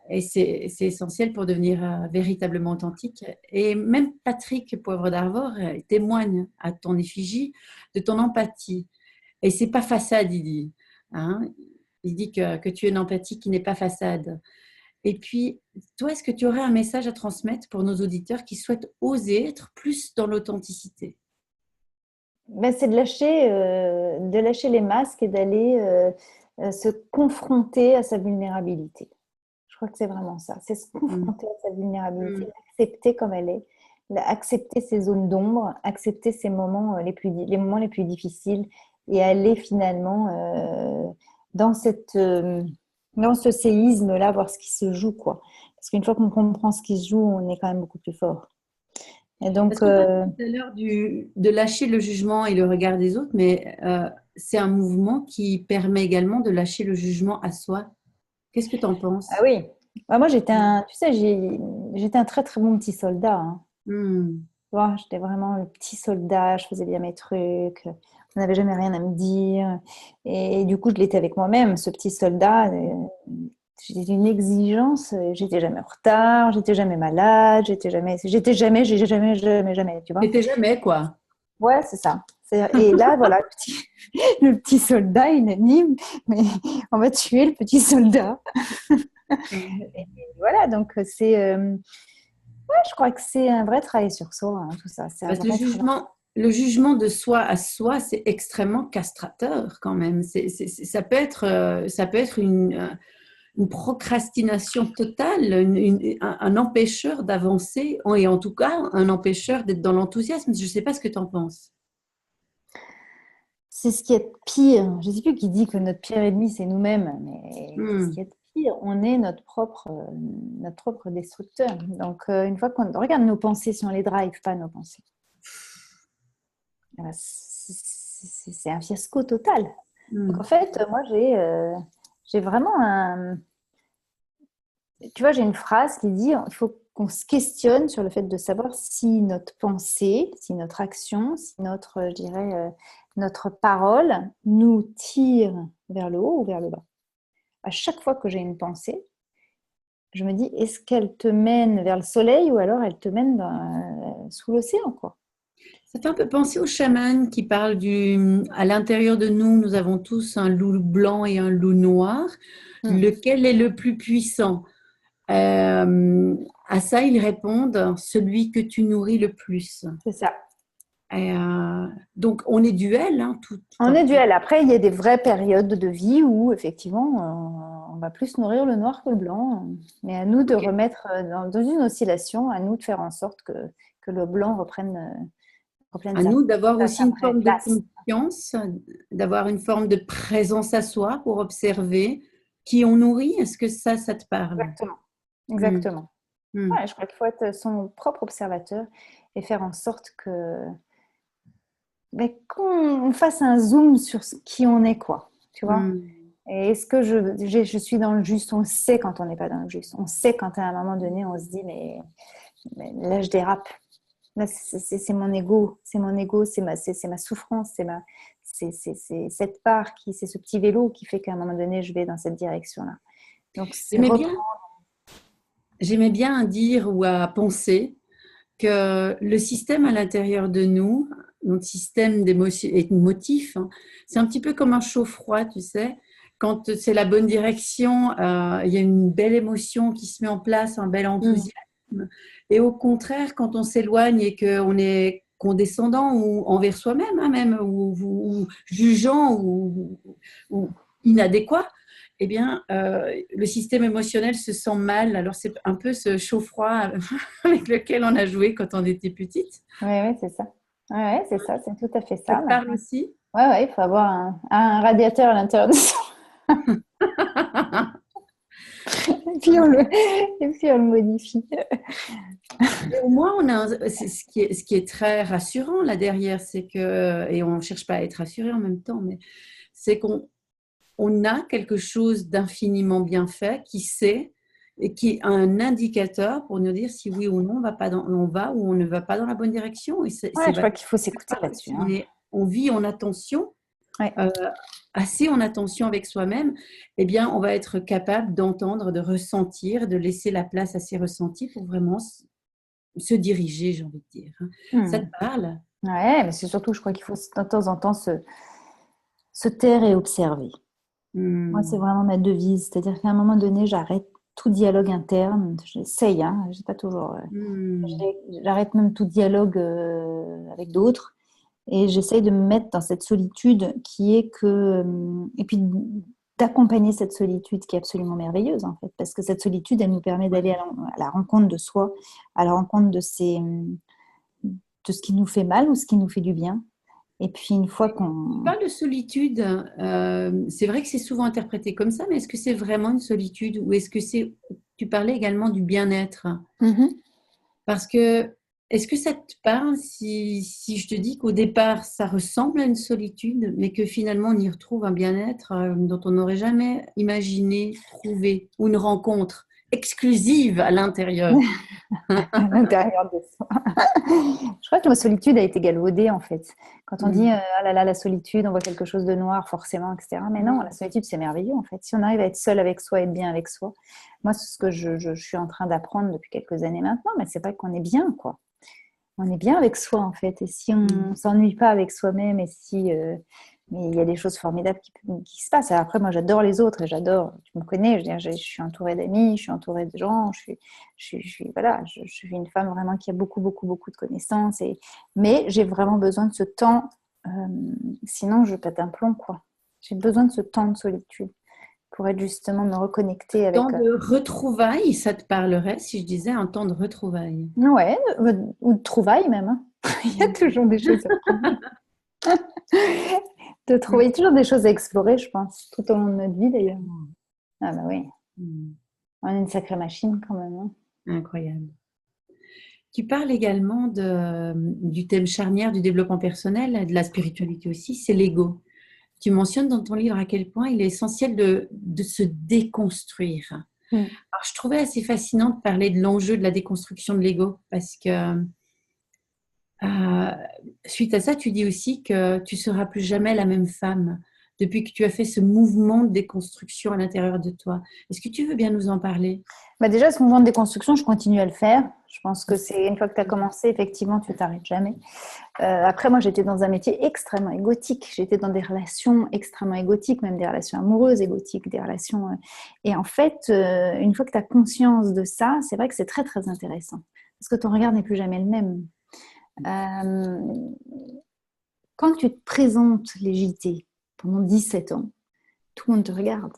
Et c'est essentiel pour devenir véritablement authentique. Et même Patrick Poivre d'Arvor témoigne à ton effigie de ton empathie. Et c'est pas façade, il dit. Hein. Il dit que tu as une empathie qui n'est pas façade. Et puis, toi, est-ce que tu aurais un message à transmettre pour nos auditeurs qui souhaitent oser être plus dans l'authenticité? Ben, c'est de lâcher les masques et d'aller se confronter à sa vulnérabilité. Je crois que c'est vraiment ça. C'est se Mm. confronter à sa vulnérabilité, Mm. l'accepter comme elle est, accepter ses zones d'ombre, accepter ses moments les moments les plus difficiles et aller finalement dans dans ce séisme-là, voir ce qui se joue, quoi. Parce qu'une fois qu'on comprend ce qui se joue, on est quand même beaucoup plus fort. Et Parce donc, qu'on parlait tout à l'heure de lâcher le jugement et le regard des autres, mais c'est un mouvement qui permet également de lâcher le jugement à soi. Qu'est-ce que tu en ah penses? oui, moi tu sais, j'étais un très très bon petit soldat. Hein. Hmm. Tu vois, j'étais vraiment le petit soldat, je faisais bien mes trucs, on n'avait jamais rien à me dire. Et du coup, je l'étais avec moi-même, ce petit soldat. J'étais une exigence, j'étais jamais en retard, j'étais jamais malade, jamais, tu vois. T'étais jamais, quoi. Ouais, c'est ça. Et là, voilà, le petit soldat unanime, mais on va tuer le petit soldat. Et voilà, donc ouais, je crois que c'est un vrai travail sur soi, hein, tout ça. C'est un Parce que vrai travail. le jugement de soi à soi, c'est extrêmement castrateur quand même. Ça peut être une procrastination totale, un empêcheur d'avancer, et en tout cas, un empêcheur d'être dans l'enthousiasme. Je ne sais pas ce que tu en penses. C'est ce qui est pire. Je ne sais plus qui dit que notre pire ennemi, c'est nous-mêmes, mais c'est ce qui Hmm. est pire. On est notre propre destructeur. Donc, une fois qu'on regarde nos pensées, si on ne les drive pas, nos pensées, eh ben, c'est un fiasco total. Donc, en Hmm. fait, moi, j'ai vraiment un. Tu vois, j'ai une phrase qui dit il faut qu'on se questionne sur le fait de savoir si notre pensée, si notre action, si je dirais, notre parole nous tire vers le haut ou vers le bas. À chaque fois que j'ai une pensée, je me dis est-ce qu'elle te mène vers le soleil ou alors elle te mène sous l'océan, quoi. Ça fait un peu penser aux chamans qui parlent à l'intérieur de nous, nous avons tous un loup blanc et un loup noir. Hmm. Lequel est le plus puissant? À ça, ils répondent, celui que tu nourris le plus. C'est ça. Et, donc, on est duel, hein, On est duel. Après, il y a des vraies périodes de vie où, effectivement, on va plus nourrir le noir que le blanc. Mais à nous de Ok. remettre dans une oscillation, à nous de faire en sorte que le blanc reprenne pleine, À nous d'avoir aussi ça une prend forme de place. confiance, d'avoir une forme de présence à soi pour observer qui on nourrit. Est-ce que ça te parle? Exactement. Mm, Exactement. mm, Ouais, je crois qu'il faut être son propre observateur et faire en sorte que mais qu'on fasse un zoom sur qui on est, quoi. Tu vois? mm. Et est-ce que je suis dans le juste? On sait quand on n'est pas dans le juste. On sait quand à un moment donné, on se dit, mais là, je dérape. Là, c'est mon ego. C'est mon ego, c'est ma souffrance. C'est cette part, c'est ce petit vélo qui fait qu'à un moment donné, je vais dans cette direction-là. Donc, c'est J'aimais bien, reprendre. j'aimais bien dire ou à penser que le système à l'intérieur de nous, notre système d'émotions et de motifs, hein, c'est un petit peu comme un chaud-froid, tu sais. Quand c'est la bonne direction, il y a une belle émotion qui se met en place, un bel Mm. enthousiasme. Et au contraire, quand on s'éloigne et qu'on est condescendant ou envers soi-même, hein, même, ou jugeant ou inadéquat, eh bien, le système émotionnel se sent mal. Alors, c'est un peu ce chaud-froid avec lequel on a joué quand on était petite. Oui, oui, c'est ça. Oui, ouais, c'est ça, c'est tout à fait Ça ça. te parle aussi? Ouais, ouais, il faut avoir un radiateur à l'intérieur de soi. Et puis on le modifie. Mais au moins, ce qui est très rassurant là derrière, c'est que, et on ne cherche pas à être rassuré en même temps, mais c'est qu'on a quelque chose d'infiniment bien fait qui sait et qui est un indicateur pour nous dire si oui ou non on va ou on ne va pas dans la bonne direction. Et Ouais, c'est je crois valable. qu'il faut s'écouter là-dessus. Si Hein. on vit en attention, Ouais. euh, assez en attention avec soi-même, eh bien, on va être capable d'entendre, de ressentir, de laisser la place à ces ressentis pour vraiment se diriger, j'ai envie de dire. Ça te Hmm. parle? Ouais, mais c'est surtout, je crois qu'il faut de temps en temps se taire et observer. Moi, c'est Hmm. vraiment ma devise. C'est-à-dire qu'à un moment donné, j'arrête tout dialogue interne. J'essaye, hein, j'ai pas toujours. Hmm. J'arrête même tout dialogue avec d'autres. Et j'essaye de me mettre dans cette solitude qui est que. Et puis d'accompagner cette solitude qui est absolument merveilleuse, en fait. Parce que cette solitude, elle nous permet d'aller à la rencontre de soi, à la rencontre de ce qui nous fait mal ou ce qui nous fait du bien. Et puis une fois Tu qu'on... parles de solitude. C'est vrai que c'est souvent interprété comme ça, mais est-ce que c'est vraiment une solitude ou est-ce que c'est... Tu parlais également du bien-être. Mhm. Parce que, est-ce que ça te parle si je te dis qu'au départ, ça ressemble à une solitude, mais que finalement, on y retrouve un bien-être dont on n'aurait jamais imaginé trouver, ou une rencontre exclusive à l'intérieur? à l'intérieur de soi. Je crois que la solitude a été galvaudée en fait. Quand on dit Mm. ah là là, la solitude, on voit quelque chose de noir forcément, etc. Mais non, la Mm. solitude c'est merveilleux en fait. Si on arrive à être seul avec soi, être bien avec soi, moi c'est ce que je suis en train d'apprendre depuis quelques années maintenant, mais c'est vrai qu'on est bien quoi. On est bien avec soi en fait. Et si on Mm. ne s'ennuie pas avec soi-même et si mais il y a des choses formidables qui se passent. Alors après, moi, j'adore les autres et j'adore, tu me connais, je, veux dire, je suis entourée d'amis, je suis entourée de gens, voilà, je suis une femme vraiment qui a beaucoup, beaucoup, beaucoup de connaissances. Mais j'ai vraiment besoin de ce temps, euh, sinon je pète un plomb, quoi. J'ai besoin de ce temps de solitude pour être justement me reconnecter Temps avec... de retrouvailles, ça te parlerait si je disais un temps de retrouvailles? ouais, ou de trouvailles même. Hein. Il y a Mm. toujours des choses à trouver. De trouver toujours des choses à explorer, je pense, tout au long de notre vie d'ailleurs. Ah bah oui, Mm. on est une sacrée machine quand même. Hein. Incroyable. Tu parles également du thème charnière du développement personnel et de la spiritualité aussi, c'est l'ego. Tu mentionnes dans ton livre à quel point il est essentiel de se déconstruire. Mm. Alors, je trouvais assez fascinant de parler de l'enjeu de la déconstruction de l'ego parce que euh, suite à ça, tu dis aussi que tu seras plus jamais la même femme depuis que tu as fait ce mouvement de déconstruction à l'intérieur de toi. Est-ce que tu veux bien nous en parler? Bah déjà, ce mouvement de déconstruction, je continue à le faire. Je pense que c'est une fois que tu as commencé, effectivement, tu t'arrêtes jamais. Après, moi, j'étais dans un métier extrêmement égotique. J'étais dans des relations extrêmement égotiques, même des relations amoureuses égotiques, des relations. Et en fait, une fois que tu as conscience de ça, c'est vrai que c'est très, très intéressant. Parce que ton regard n'est plus jamais le même. Euh, Quand tu te présentes les JT pendant 17 ans, tout le monde te regarde.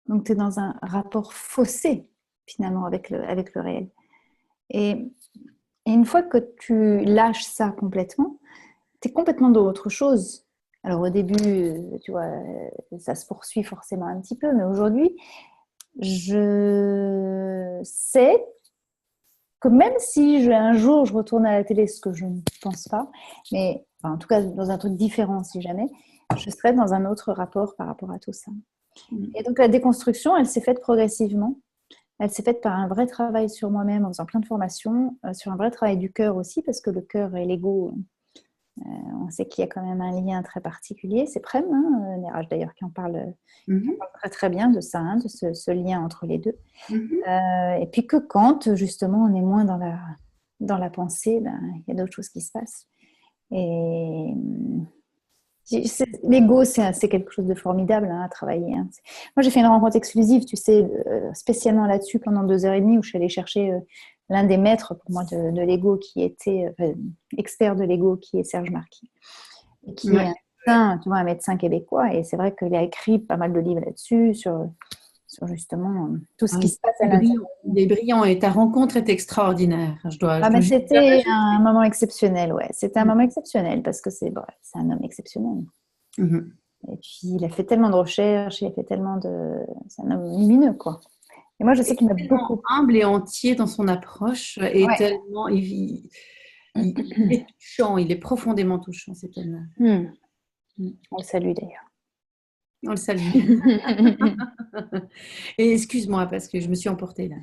Donc, tu es dans un rapport faussé, finalement, avec le réel. Et, Et une fois que tu lâches ça complètement, tu es complètement dans autre chose. Alors au début, tu vois, ça se poursuit forcément un petit peu, mais aujourd'hui, je sais que même si un jour je retourne à la télé, ce que je ne pense pas, mais enfin, en tout cas dans un truc différent si jamais, je serais dans un autre rapport par rapport à tout ça. Et donc la déconstruction, elle s'est faite progressivement. Elle s'est faite par un vrai travail sur moi-même en faisant plein de formations, sur un vrai travail du cœur aussi, parce que le cœur et l'ego, on sait qu'il y a quand même un lien très particulier. C'est Prem, hein, Néraj d'ailleurs, qui en parle très très bien de ça, hein, de ce lien entre les deux. Et puis que quand justement on est moins dans la pensée, ben, il y a d'autres choses qui se passent. Et l'ego, c'est quelque chose de formidable, hein, à travailler. Hein. Moi, j'ai fait une rencontre exclusive, tu sais, spécialement là-dessus pendant 2 heures et demie, où je suis allée chercher l'un des maîtres pour moi de l'ego, qui était expert de l'ego, qui est Serge Marquis, et qui est tu vois, un médecin québécois. Et c'est vrai qu'il a écrit pas mal de livres là-dessus, sur justement tout ce qui se passe à l'intérieur. Il est brillant et ta rencontre est extraordinaire. Mais c'était un moment exceptionnel, ouais. C'était un moment exceptionnel parce que c'est un homme exceptionnel. Et puis, il a fait tellement de recherches, il a fait tellement de... C'est un homme lumineux, quoi. Et moi, je sais qu'il m'a beaucoup... humble et entier dans son approche et tellement... Il est touchant, il est profondément touchant, cet homme-là. On le salue, d'ailleurs. On le salue. Et excuse-moi, parce que je me suis emportée, là.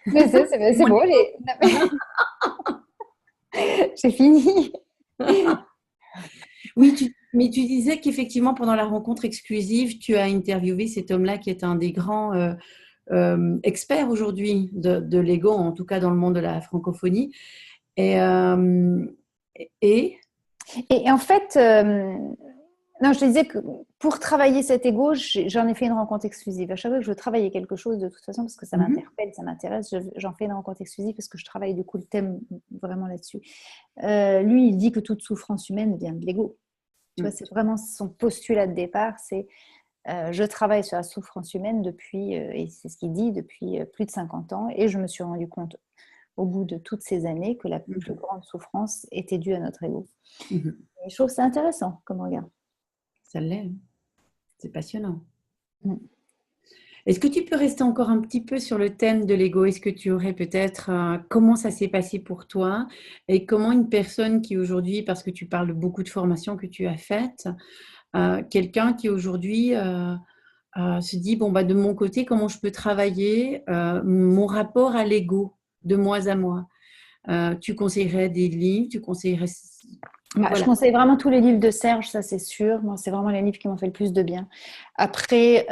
Mais c'est bon, j'ai fini. Oui, mais tu disais qu'effectivement, pendant la rencontre exclusive, tu as interviewé cet homme-là qui est un des grands experts aujourd'hui de l'ego, en tout cas dans le monde de la francophonie. Et en fait, non, je te disais que pour travailler cet ego, j'en ai fait une rencontre exclusive. À chaque fois que je veux travailler quelque chose, de toute façon, parce que ça m'interpelle, ça m'intéresse, j'en fais une rencontre exclusive parce que je travaille du coup le thème vraiment là-dessus. Lui, il dit que toute souffrance humaine vient de l'ego. Tu vois, c'est vraiment son postulat de départ, c'est je travaille sur la souffrance humaine depuis, et c'est ce qu'il dit, depuis plus de 50 ans, et je me suis rendu compte au bout de toutes ces années que la plus grande souffrance était due à notre ego. Et je trouve que c'est intéressant comme regard. Ça l'est, c'est passionnant. Est-ce que tu peux rester encore un petit peu sur le thème de l'ego? Est-ce que tu aurais peut-être, comment ça s'est passé pour toi et comment une personne qui aujourd'hui, parce que tu parles de beaucoup de formations que tu as faites, quelqu'un qui aujourd'hui se dit, bon, bah, de mon côté, comment je peux travailler mon rapport à l'ego de moi à moi? Tu conseillerais des livres, tu conseillerais... Voilà. Je conseille vraiment tous les livres de Serge, ça c'est sûr. Moi, c'est vraiment les livres qui m'ont fait le plus de bien. Après,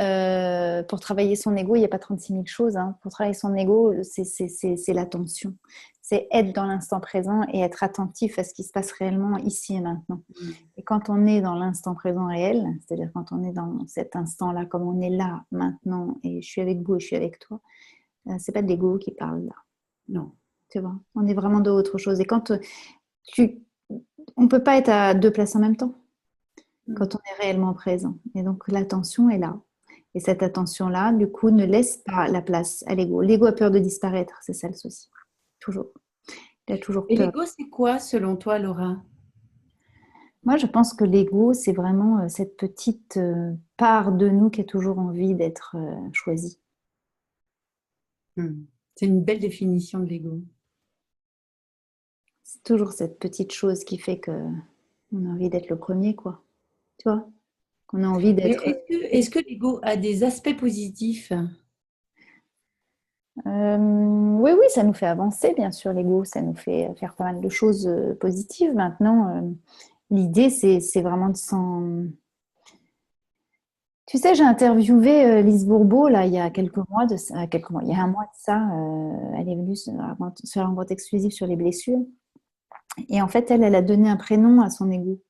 pour travailler son ego, il n'y a pas 36 000 choses. Hein. Pour travailler son ego, c'est l'attention. C'est être dans l'instant présent et être attentif à ce qui se passe réellement ici et maintenant. Et quand on est dans l'instant présent réel, c'est-à-dire quand on est dans cet instant-là, comme on est là, maintenant, et je suis avec vous et je suis avec toi, c'est pas de l'ego qui parle là. Non. Tu vois, on est vraiment de autre chose. Et quand on ne peut pas être à 2 places en même temps quand on est réellement présent. Et donc, l'attention est là. Et cette attention-là, du coup, ne laisse pas la place à l'ego. L'ego a peur de disparaître, c'est ça le souci. Toujours. Il a toujours peur. Et l'ego, c'est quoi, selon toi, Laura? Moi, je pense que l'ego, c'est vraiment cette petite part de nous qui a toujours envie d'être choisie. C'est une belle définition de l'ego. C'est toujours cette petite chose qui fait qu'on a envie d'être le premier, quoi. Tu vois? Qu'on a envie d'être... Est-ce que l'ego a des aspects positifs? Oui, ça nous fait avancer, bien sûr, l'ego. Ça nous fait faire pas mal de choses positives. Maintenant, l'idée, c'est vraiment de s'en... Tu sais, j'ai interviewé Lise Bourbeau, là, il y a quelques mois, il y a un mois de ça. Elle est venue sur la rencontre exclusive sur les blessures. Et en fait, elle a donné un prénom à son ego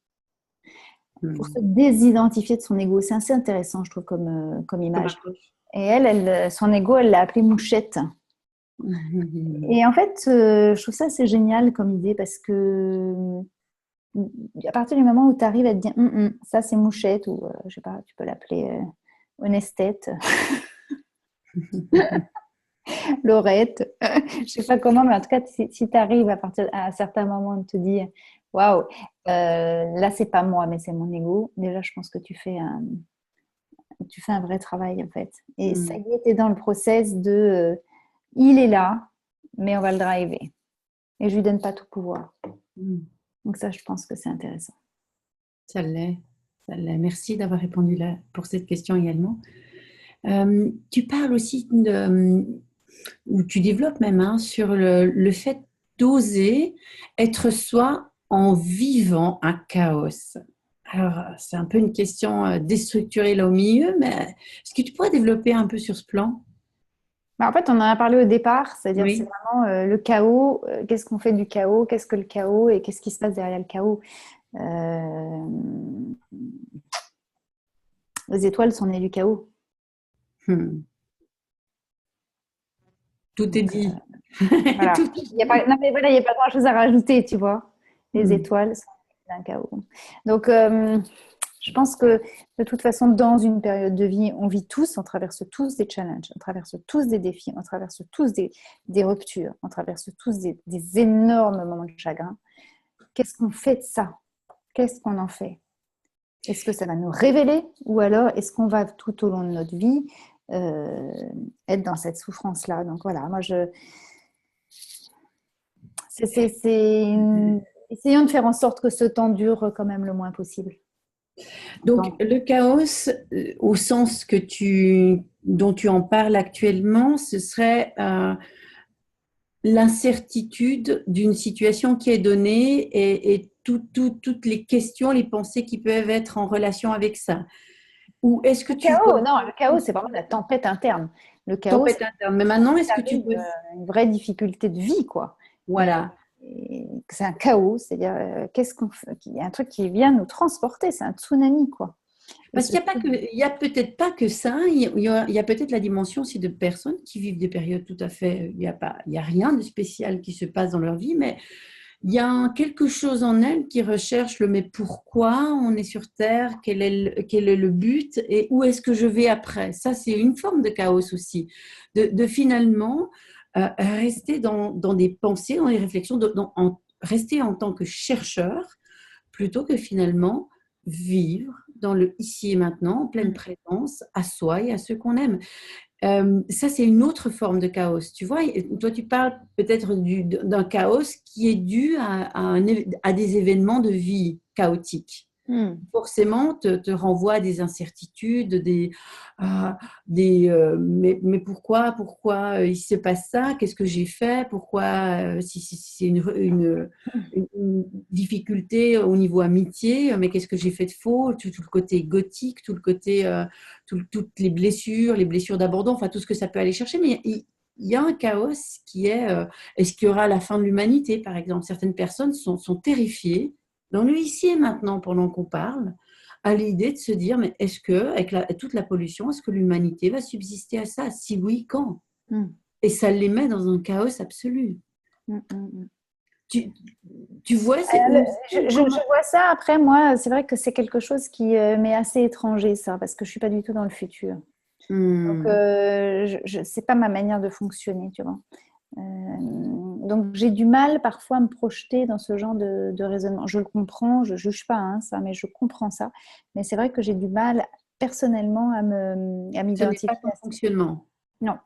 pour se désidentifier de son ego. C'est assez intéressant, je trouve, comme image. Et elle, son ego, elle l'a appelé Mouchette. Et en fait, je trouve ça assez génial comme idée parce que à partir du moment où tu arrives à te dire ça c'est Mouchette, ou je sais pas, tu peux l'appeler Honestet. Laurette. Je ne sais pas comment, mais en tout cas, si tu arrives à un certain moment de te dire, waouh, là, c'est pas moi, mais c'est mon ego. Déjà, je pense que tu fais un vrai travail, en fait. Et ça y est, tu es dans le process de, il est là, mais on va le driver. Et je lui donne pas tout pouvoir. Donc ça, je pense que c'est intéressant. Ça l'est. Ça l'est. Merci d'avoir répondu là pour cette question également. Tu parles aussi ou tu développes même sur le fait d'oser être soi en vivant un chaos. Alors, c'est un peu une question déstructurée là au milieu, mais est-ce que tu pourrais développer un peu sur ce plan? Bah, en fait, on en a parlé au départ, c'est-à-dire c'est Oui. vraiment le chaos. Qu'est-ce qu'on fait du chaos? Qu'est-ce que le chaos? Et qu'est-ce qui se passe derrière le chaos? Euh, Les étoiles sont nées du chaos. Hmm. Tout est Donc, dit. voilà. Tout Il y a pas, non, mais voilà, il n'y a pas grand-chose à rajouter, tu vois. Les Hmm. étoiles sont nées d'un chaos. Donc, je pense que de toute façon, dans une période de vie, on vit tous, on traverse tous des challenges, on traverse tous des défis, on traverse tous des ruptures, on traverse tous des énormes moments de chagrin. Qu'est-ce qu'on fait de ça? Qu'est-ce qu'on en fait? Est-ce que ça va nous révéler ou alors est-ce qu'on va tout au long de notre vie euh, être dans cette souffrance-là? Donc voilà, moi essayons de faire en sorte que ce temps dure quand même le moins possible. Donc, Donc, le chaos, au sens dont tu en parles actuellement, ce serait l'incertitude d'une situation qui est donnée et toutes les questions, les pensées qui peuvent être en relation avec ça. Ou est-ce que le tu vois chaos, non, le chaos, c'est vraiment la tempête interne. Le chaos, tempête c'est interne? Mais maintenant, quand est-ce que tu arrive vois... une vraie difficulté de vie, quoi. Voilà. Et c'est un chaos, c'est-à-dire qu'est-ce qu'on fait? Il y a un truc qui vient nous transporter, c'est un tsunami, quoi. Et Parce ce qu'il n'y a pas que, il y a peut-être pas que ça, il y a peut-être la dimension aussi de personnes qui vivent des périodes tout à fait, il y a rien de spécial qui se passe dans leur vie, mais il y a quelque chose en elles qui recherche le mais pourquoi on est sur Terre, quel est le but et où est-ce que je vais après. Ça, c'est une forme de chaos aussi, de finalement rester dans des pensées, dans des réflexions, rester en tant que chercheur plutôt que finalement vivre dans le ici et maintenant, en pleine présence, à soi et à ceux qu'on aime. Ça, c'est une autre forme de chaos. Tu vois, toi, tu parles peut-être d'un chaos qui est dû à des événements de vie chaotiques. Hmm. Forcément, te renvoie à des incertitudes, mais pourquoi il se passe ça? Qu'est-ce que j'ai fait? Pourquoi, si c'est une difficulté au niveau amitié, mais qu'est-ce que j'ai fait de faux? Tout le côté gothique, tout le côté, toutes les blessures d'abandon, enfin tout ce que ça peut aller chercher. Mais il y a un chaos qui est-ce qu'il y aura la fin de l'humanité, par exemple? Certaines personnes sont terrifiées dans le ici et maintenant, pendant qu'on parle, à l'idée de se dire, mais est-ce que, avec toute la pollution, est-ce que l'humanité va subsister à ça? Si oui, quand? Hmm. Et ça les met dans un chaos absolu. Hmm, hmm, hmm. Tu, tu vois, c'est Je vois ça. Après, moi, c'est vrai que c'est quelque chose qui m'est assez étranger, ça, parce que je suis pas du tout dans le futur. Donc, Hmm. c'est pas ma manière de fonctionner, tu vois. Donc, j'ai du mal parfois à me projeter dans ce genre de raisonnement. Je le comprends, je juge pas hein, ça, mais je comprends ça. Mais c'est vrai que j'ai du mal personnellement à Ce n'est pas m'identifier ton à ça. fonctionnement Non,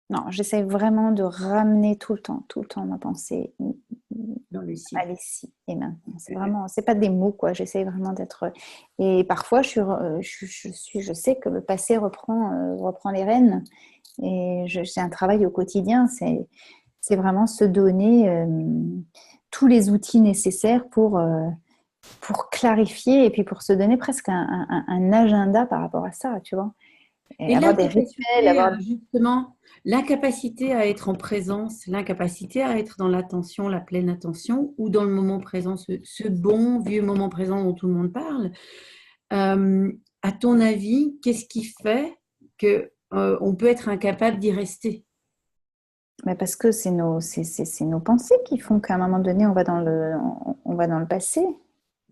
non, j'essaie vraiment de ramener tout le temps ma pensée dans le ici. à l'ici et maintenant. C'est vraiment, c'est pas des mots quoi. J'essaie vraiment d'être. Et parfois, je sais que le passé reprend les rênes. Et c'est un travail au quotidien. C'est vraiment se donner tous les outils nécessaires pour clarifier et puis pour se donner presque un agenda par rapport à ça, tu vois. Et Et avoir des rituels, l'incapacité, avoir. justement, l'incapacité à être en présence, l'incapacité à être dans l'attention, la pleine attention, ou dans le moment présent, ce bon vieux moment présent dont tout le monde parle, euh, à ton avis, qu'est-ce qui fait que on peut être incapable d'y rester? Mais parce que c'est nos pensées qui font qu'à un moment donné, on va dans le passé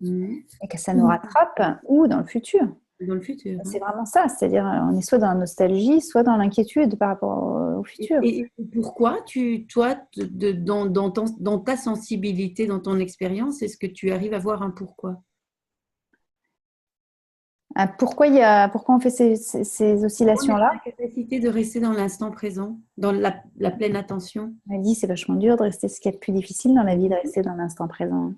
Mhm. et que ça nous rattrape ou dans le futur. dans le futur. C'est vraiment ça, c'est-à-dire on est soit dans la nostalgie, soit dans l'inquiétude par rapport au futur. Et pourquoi toi, dans ta sensibilité, dans ton expérience, est-ce que tu arrives à voir un pourquoi? Pourquoi on fait ces On est oscillations-là? la capacité de rester dans l'instant présent, dans la pleine attention. On a dit c'est vachement dur de rester, ce qui est le plus difficile dans la vie, de rester dans l'instant présent.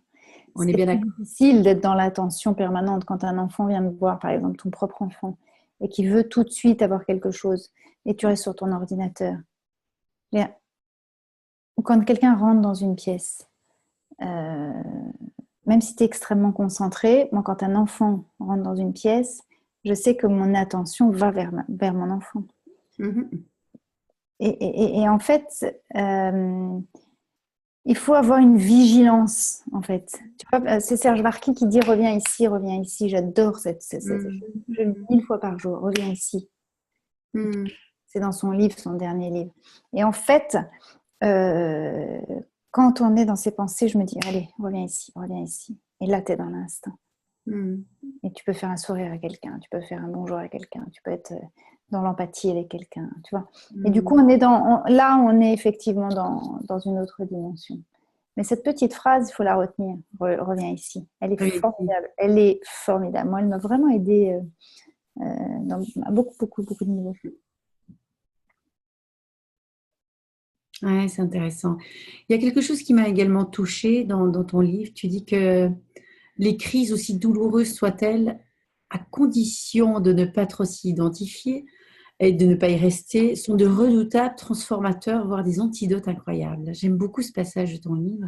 On est C'est bien plus d'accord. difficile d'être dans l'attention permanente quand un enfant vient me voir, par exemple ton propre enfant, et qui veut tout de suite avoir quelque chose, et tu restes sur ton ordinateur. Ou quand quelqu'un rentre dans une pièce, euh, même si tu es extrêmement concentré, moi quand un enfant rentre dans une pièce, je sais que mon attention va vers mon enfant. Mhm. Et en fait, il faut avoir une vigilance, en fait. Tu vois, c'est Serge Varky qui dit reviens ici, reviens ici. J'adore je le dis 1000 fois par jour, reviens ici. Mhm. C'est dans son livre, son dernier livre. Et en fait, euh, quand on est dans ses pensées, je me dis allez, reviens ici, reviens ici. Et là, tu es dans l'instant. Mhm. Et tu peux faire un sourire à quelqu'un, tu peux faire un bonjour à quelqu'un, tu peux être dans l'empathie avec quelqu'un, tu vois. Et du coup, là, on est effectivement dans une autre dimension. Mais cette petite phrase, il faut la retenir. Reviens ici. Elle est Réussi. formidable. Elle est formidable. Moi, elle m'a vraiment aidée à beaucoup, beaucoup, beaucoup de niveaux. Ouais, c'est intéressant. Il y a quelque chose qui m'a également touchée dans ton livre. Tu dis que les crises, aussi douloureuses soient-elles, à condition de ne pas trop s'y identifier et de ne pas y rester, sont de redoutables transformateurs, voire des antidotes incroyables. J'aime beaucoup ce passage de ton livre.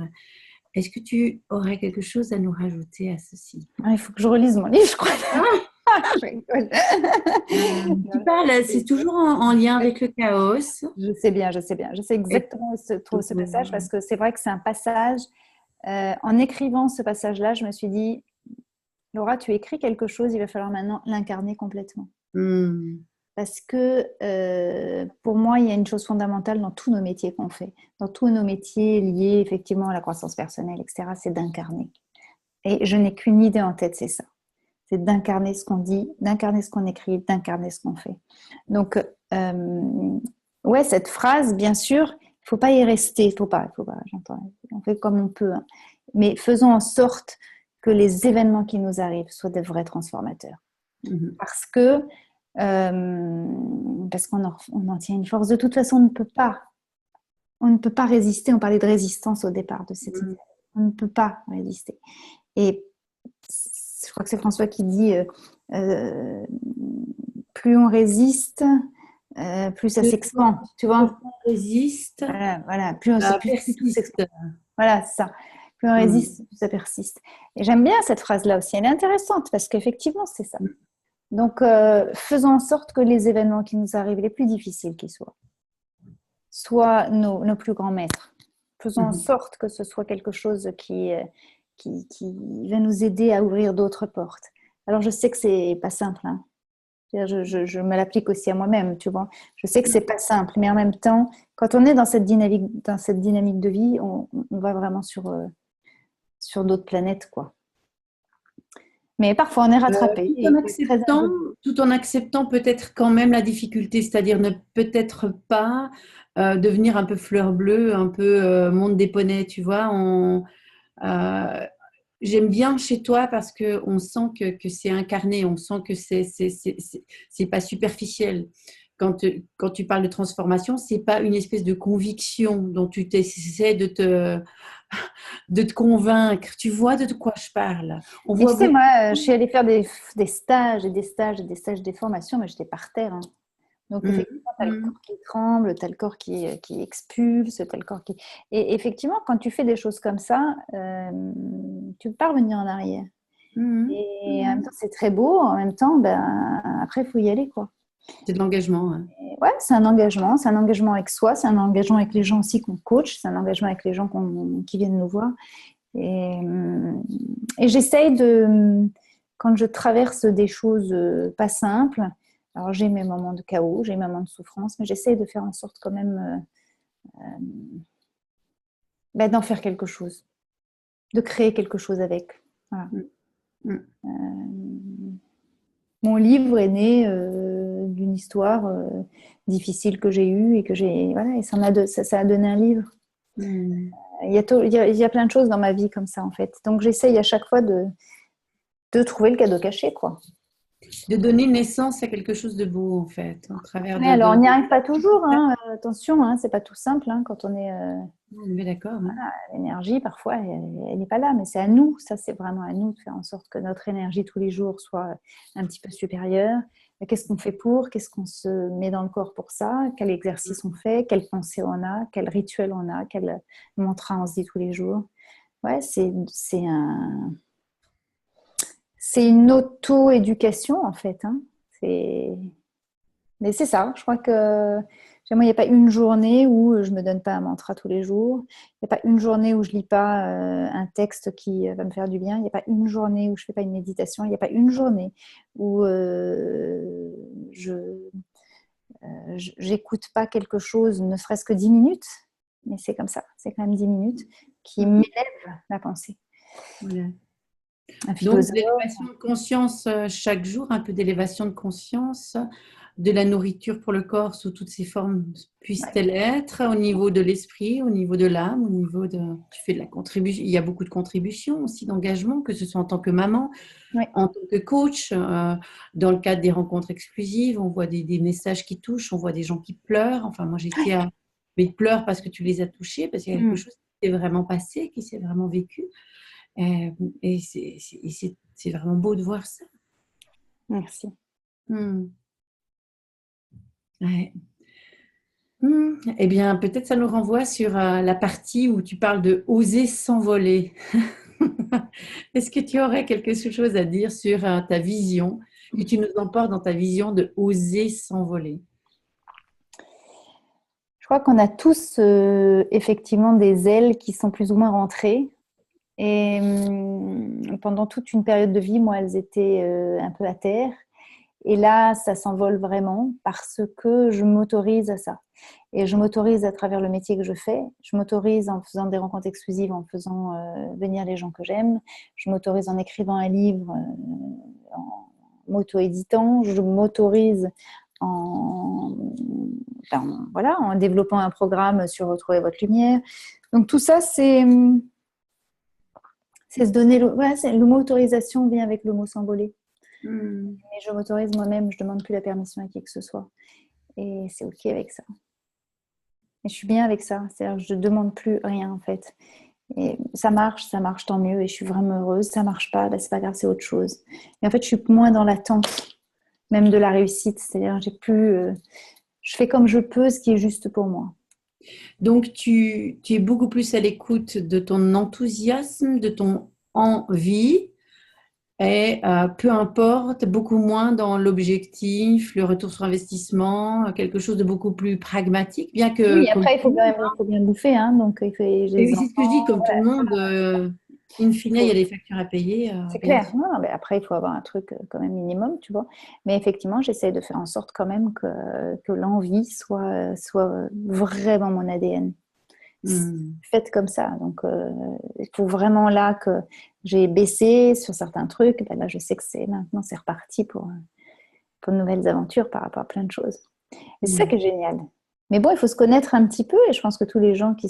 Est-ce que tu aurais quelque chose à nous rajouter à ceci? Ah, il faut que je relise mon livre, je crois. Ah, Je rigole. tu parles, c'est toujours en lien avec le chaos. Je sais bien, je sais bien. Je sais Et exactement où se trouve ce passage parce que c'est vrai que c'est un passage. En écrivant ce passage-là, je me suis dit, Laura, tu écris quelque chose, il va falloir maintenant l'incarner complètement. hmm, Parce que pour moi, il y a une chose fondamentale dans tous nos métiers qu'on fait, dans tous nos métiers liés effectivement à la croissance personnelle, etc., c'est d'incarner. Et je n'ai qu'une idée en tête, c'est ça. C'est d'incarner ce qu'on dit, d'incarner ce qu'on écrit, d'incarner ce qu'on fait. Donc, ouais, cette phrase, bien sûr, il ne faut pas y rester, il faut pas, j'entends, on fait comme on peut, hein. Mais faisons en sorte que les événements qui nous arrivent soient de vrais transformateurs. mhm, Parce que parce on en tient une force. De toute façon, on ne peut pas résister. On parlait de résistance au départ de cette hmm. idée. On ne peut pas résister. Et je crois que c'est François qui dit euh, plus on résiste, plus ça Le s'expand. Tu le vois, temps résiste, voilà, plus tout s'expand. persiste. Voilà, c'est ça. Plus on Hmm, résiste, plus ça persiste. Et j'aime bien cette phrase-là aussi. Elle est intéressante parce qu'effectivement, c'est ça. Donc, faisons en sorte que les événements qui nous arrivent, les plus difficiles qu'ils soient nos plus grands maîtres. Faisons en mhm. sorte que ce soit quelque chose qui va nous aider à ouvrir d'autres portes. Alors, je sais que c'est pas simple, hein. Je me l'applique aussi à moi-même, tu vois. Je sais que c'est pas simple, mais en même temps, quand on est dans cette dynamique de vie, on va vraiment sur d'autres planètes, quoi. Mais parfois, on est rattrapé. Tout Et en il faut être très acceptant, indulgent. tout en acceptant peut-être quand même la difficulté, c'est-à-dire ne peut-être pas devenir un peu fleur bleue, un peu monde des poneys, tu vois. Euh, J'aime bien chez toi parce que on sent que c'est incarné, on sent que c'est pas superficiel. Quand tu parles de transformation, c'est pas une espèce de conviction dont tu essaies de te convaincre. Tu vois de quoi je parle. On Et tu voit sais, beaucoup. moi, je suis allée faire des stages et des stages et des stages de formation, mais j'étais par terre, hein. Donc, Mhm, effectivement, tu as le mhm. corps qui tremble, tu as le corps qui expulse, tu as le corps qui... Et effectivement, quand tu fais des choses comme ça, tu peux pas revenir en arrière. Mhm. Et en même Mhm. temps, c'est très beau. En même temps, ben, après, il faut y aller, quoi. C'est de l'engagement, hein. Et ouais, c'est un engagement avec soi, c'est un engagement avec les gens aussi qu'on coach, c'est un engagement avec les gens qui viennent nous voir. Et j'essaye quand je traverse des choses pas simples, alors j'ai mes moments de chaos, j'ai mes moments de souffrance, mais j'essaye de faire en sorte quand même d'en faire quelque chose, de créer quelque chose avec. Voilà. Mhm. Mhm. Euh, Mon livre est né d'une histoire difficile que j'ai eue et que j'ai voilà, et ça a donné un livre. Hmm. Il y a plein de choses dans ma vie comme ça en fait. Donc j'essaye à chaque fois de trouver le cadeau caché quoi. De donner naissance à quelque chose de beau, en fait, au travers Ouais, alors on de... n'y arrive pas toujours, hein. Attention, hein, c'est pas tout simple hein, quand on est On est d'accord, hein. l'énergie parfois elle n'est pas là, mais c'est à nous, ça c'est vraiment à nous de faire en sorte que notre énergie tous les jours soit un petit peu supérieure. Qu'est-ce qu'on fait pour, qu'est-ce qu'on se met dans le corps pour ça, quel exercice on fait, quelle pensée on a, quel rituel on a, quel mantra on se dit tous les jours. Ouais, c'est une auto-éducation en fait. Hein. Mais c'est ça, je crois que moi, il n'y a pas une journée où je ne me donne pas un mantra tous les jours. Il n'y a pas une journée où je ne lis pas un texte qui va me faire du bien. Il n'y a pas une journée où je ne fais pas une méditation. Il n'y a pas une journée où j'écoute pas quelque chose, ne serait-ce que 10 minutes. Mais c'est comme ça, c'est quand même 10 minutes qui m'élèvent la pensée. Voilà. Un Donc, philosophe. l'élévation de conscience chaque jour, un peu d'élévation de conscience, de la nourriture pour le corps sous toutes ses formes Ouais. puissent-elles être, au niveau de l'esprit, au niveau de l'âme, au niveau de... Tu fais de la contribution, il y a beaucoup de contributions aussi, d'engagement, que ce soit en tant que maman, Ouais. en tant que coach, dans le cadre des rencontres exclusives, on voit des messages qui touchent, on voit des gens qui pleurent. Enfin, moi, j'étais à... Mais ils pleurent parce que tu les as touchés, parce qu'il y a quelque Mm. chose qui s'est vraiment passé, qui s'est vraiment vécu. Et c'est vraiment beau de voir ça. Merci. Hmm. Ouais. Hmm. Eh bien, peut-être ça nous renvoie sur la partie où tu parles de oser s'envoler. Est-ce que tu aurais quelque chose à dire sur ta vision, que tu nous emportes dans ta vision de oser s'envoler? Je crois qu'on a tous effectivement des ailes qui sont plus ou moins rentrées. Et pendant toute une période de vie, moi, elles étaient un peu à terre. Et là, ça s'envole vraiment parce que je m'autorise à ça. Et je m'autorise à travers le métier que je fais. Je m'autorise en faisant des rencontres exclusives, en faisant venir les gens que j'aime. Je m'autorise en écrivant un livre, en m'auto-éditant. Je m'autorise en, voilà, en développant un programme sur Retrouver votre lumière. Donc tout ça, c'est se donner le mot autorisation vient avec le mot s'envoler. Hmm. Et je m'autorise moi-même, je ne demande plus la permission à qui que ce soit. Et c'est OK avec ça. Et je suis bien avec ça. C'est-à-dire que je ne demande plus rien en fait. Et ça marche, tant mieux. Et je suis vraiment heureuse. Ça ne marche pas, ben, c'est pas grave, c'est autre chose. Et en fait, je suis moins dans l'attente, même de la réussite. C'est-à-dire j'ai plus, je fais comme je peux, ce qui est juste pour moi. Donc, tu es beaucoup plus à l'écoute de ton enthousiasme, de ton envie, et peu importe, beaucoup moins dans l'objectif, le retour sur investissement, quelque chose de beaucoup plus pragmatique, bien que Oui, comme après, tout le monde, il faut bien bouffer. Hein, donc, j'ai et des oui, c'est ce que je dis, enfants. comme tout le monde, in Il fine, il y a faut, des factures à payer, C'est bien clair. sûr. Non, mais après, il faut avoir un truc quand même minimum, tu vois. Mais effectivement, j'essaie de faire en sorte quand même que l'envie soit vraiment mon ADN. C'est Hmm. fait comme ça. Donc, il faut vraiment là que j'ai baissé sur certains trucs. Ben là, je sais que maintenant, c'est reparti pour de nouvelles aventures par rapport à plein de choses. Et c'est ça qui Hmm. est génial. Mais bon, il faut se connaître un petit peu. Et je pense que tous les gens qui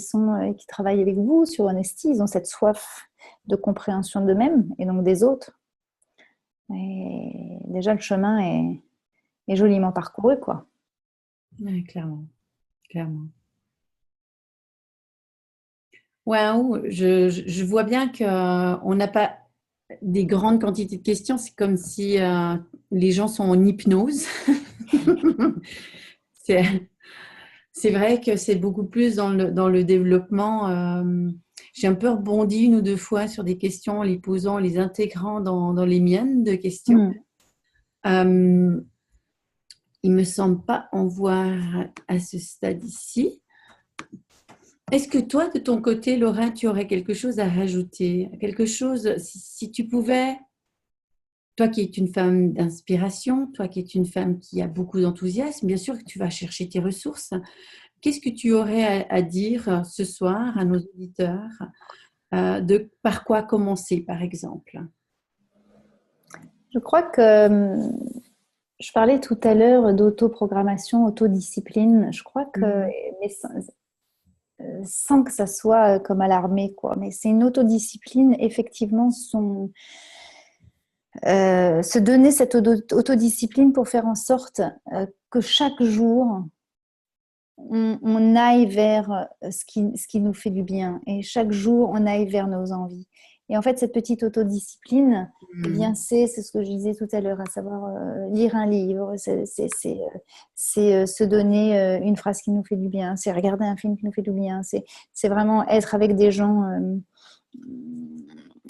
travaillent avec vous sur Honesty, ils ont cette soif de compréhension d'eux-mêmes et donc des autres. Et déjà, le chemin est joliment parcouru, quoi. Ouais, clairement, clairement. Waouh, je vois bien qu'on n'a pas des grandes quantités de questions. C'est comme si les gens sont en hypnose. C'est, c'est vrai que c'est beaucoup plus dans le développement. J'ai un peu rebondi une ou deux fois sur des questions en les posant, en les intégrant dans les miennes de questions. Mm. Euh, il ne me semble pas en voir à ce stade ici. Est-ce que toi, de ton côté, Laura, tu aurais quelque chose à rajouter? Quelque chose, si tu pouvais, toi qui es une femme d'inspiration, toi qui es une femme qui a beaucoup d'enthousiasme, bien sûr que tu vas chercher tes ressources. Qu'est-ce que tu aurais à dire ce soir à nos auditeurs de par quoi commencer, par exemple? Je crois que je parlais tout à l'heure d'autoprogrammation, autodiscipline. Je crois que, mais sans que ça soit comme à l'armée, quoi. Mais c'est une autodiscipline, effectivement, se donner cette autodiscipline pour faire en sorte que chaque jour, on aille vers ce qui nous fait du bien. Et chaque jour, on aille vers nos envies. Et en fait, cette petite autodiscipline, eh bien, c'est ce que je disais tout à l'heure, à savoir lire un livre, c'est se donner une phrase qui nous fait du bien, c'est regarder un film qui nous fait du bien, c'est vraiment être avec des gens,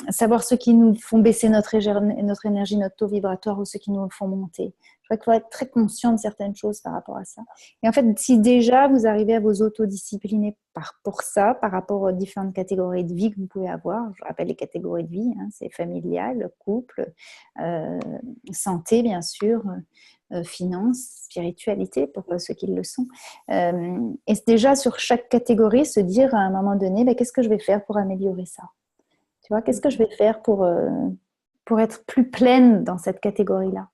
savoir ceux qui nous font baisser notre énergie, notre taux vibratoire, ou ceux qui nous le font monter. Je crois qu'il faut être très conscient de certaines choses par rapport à ça. Et en fait, si déjà vous arrivez à vous autodiscipliner pour ça, par rapport aux différentes catégories de vie que vous pouvez avoir, je rappelle les catégories de vie, hein, c'est familial, couple, santé bien sûr, finance, spiritualité pour ceux qui le sont. Et déjà sur chaque catégorie, se dire à un moment donné, ben, qu'est-ce que je vais faire pour améliorer ça ? Tu vois, qu'est-ce que je vais faire pour être plus pleine dans cette catégorie-là ?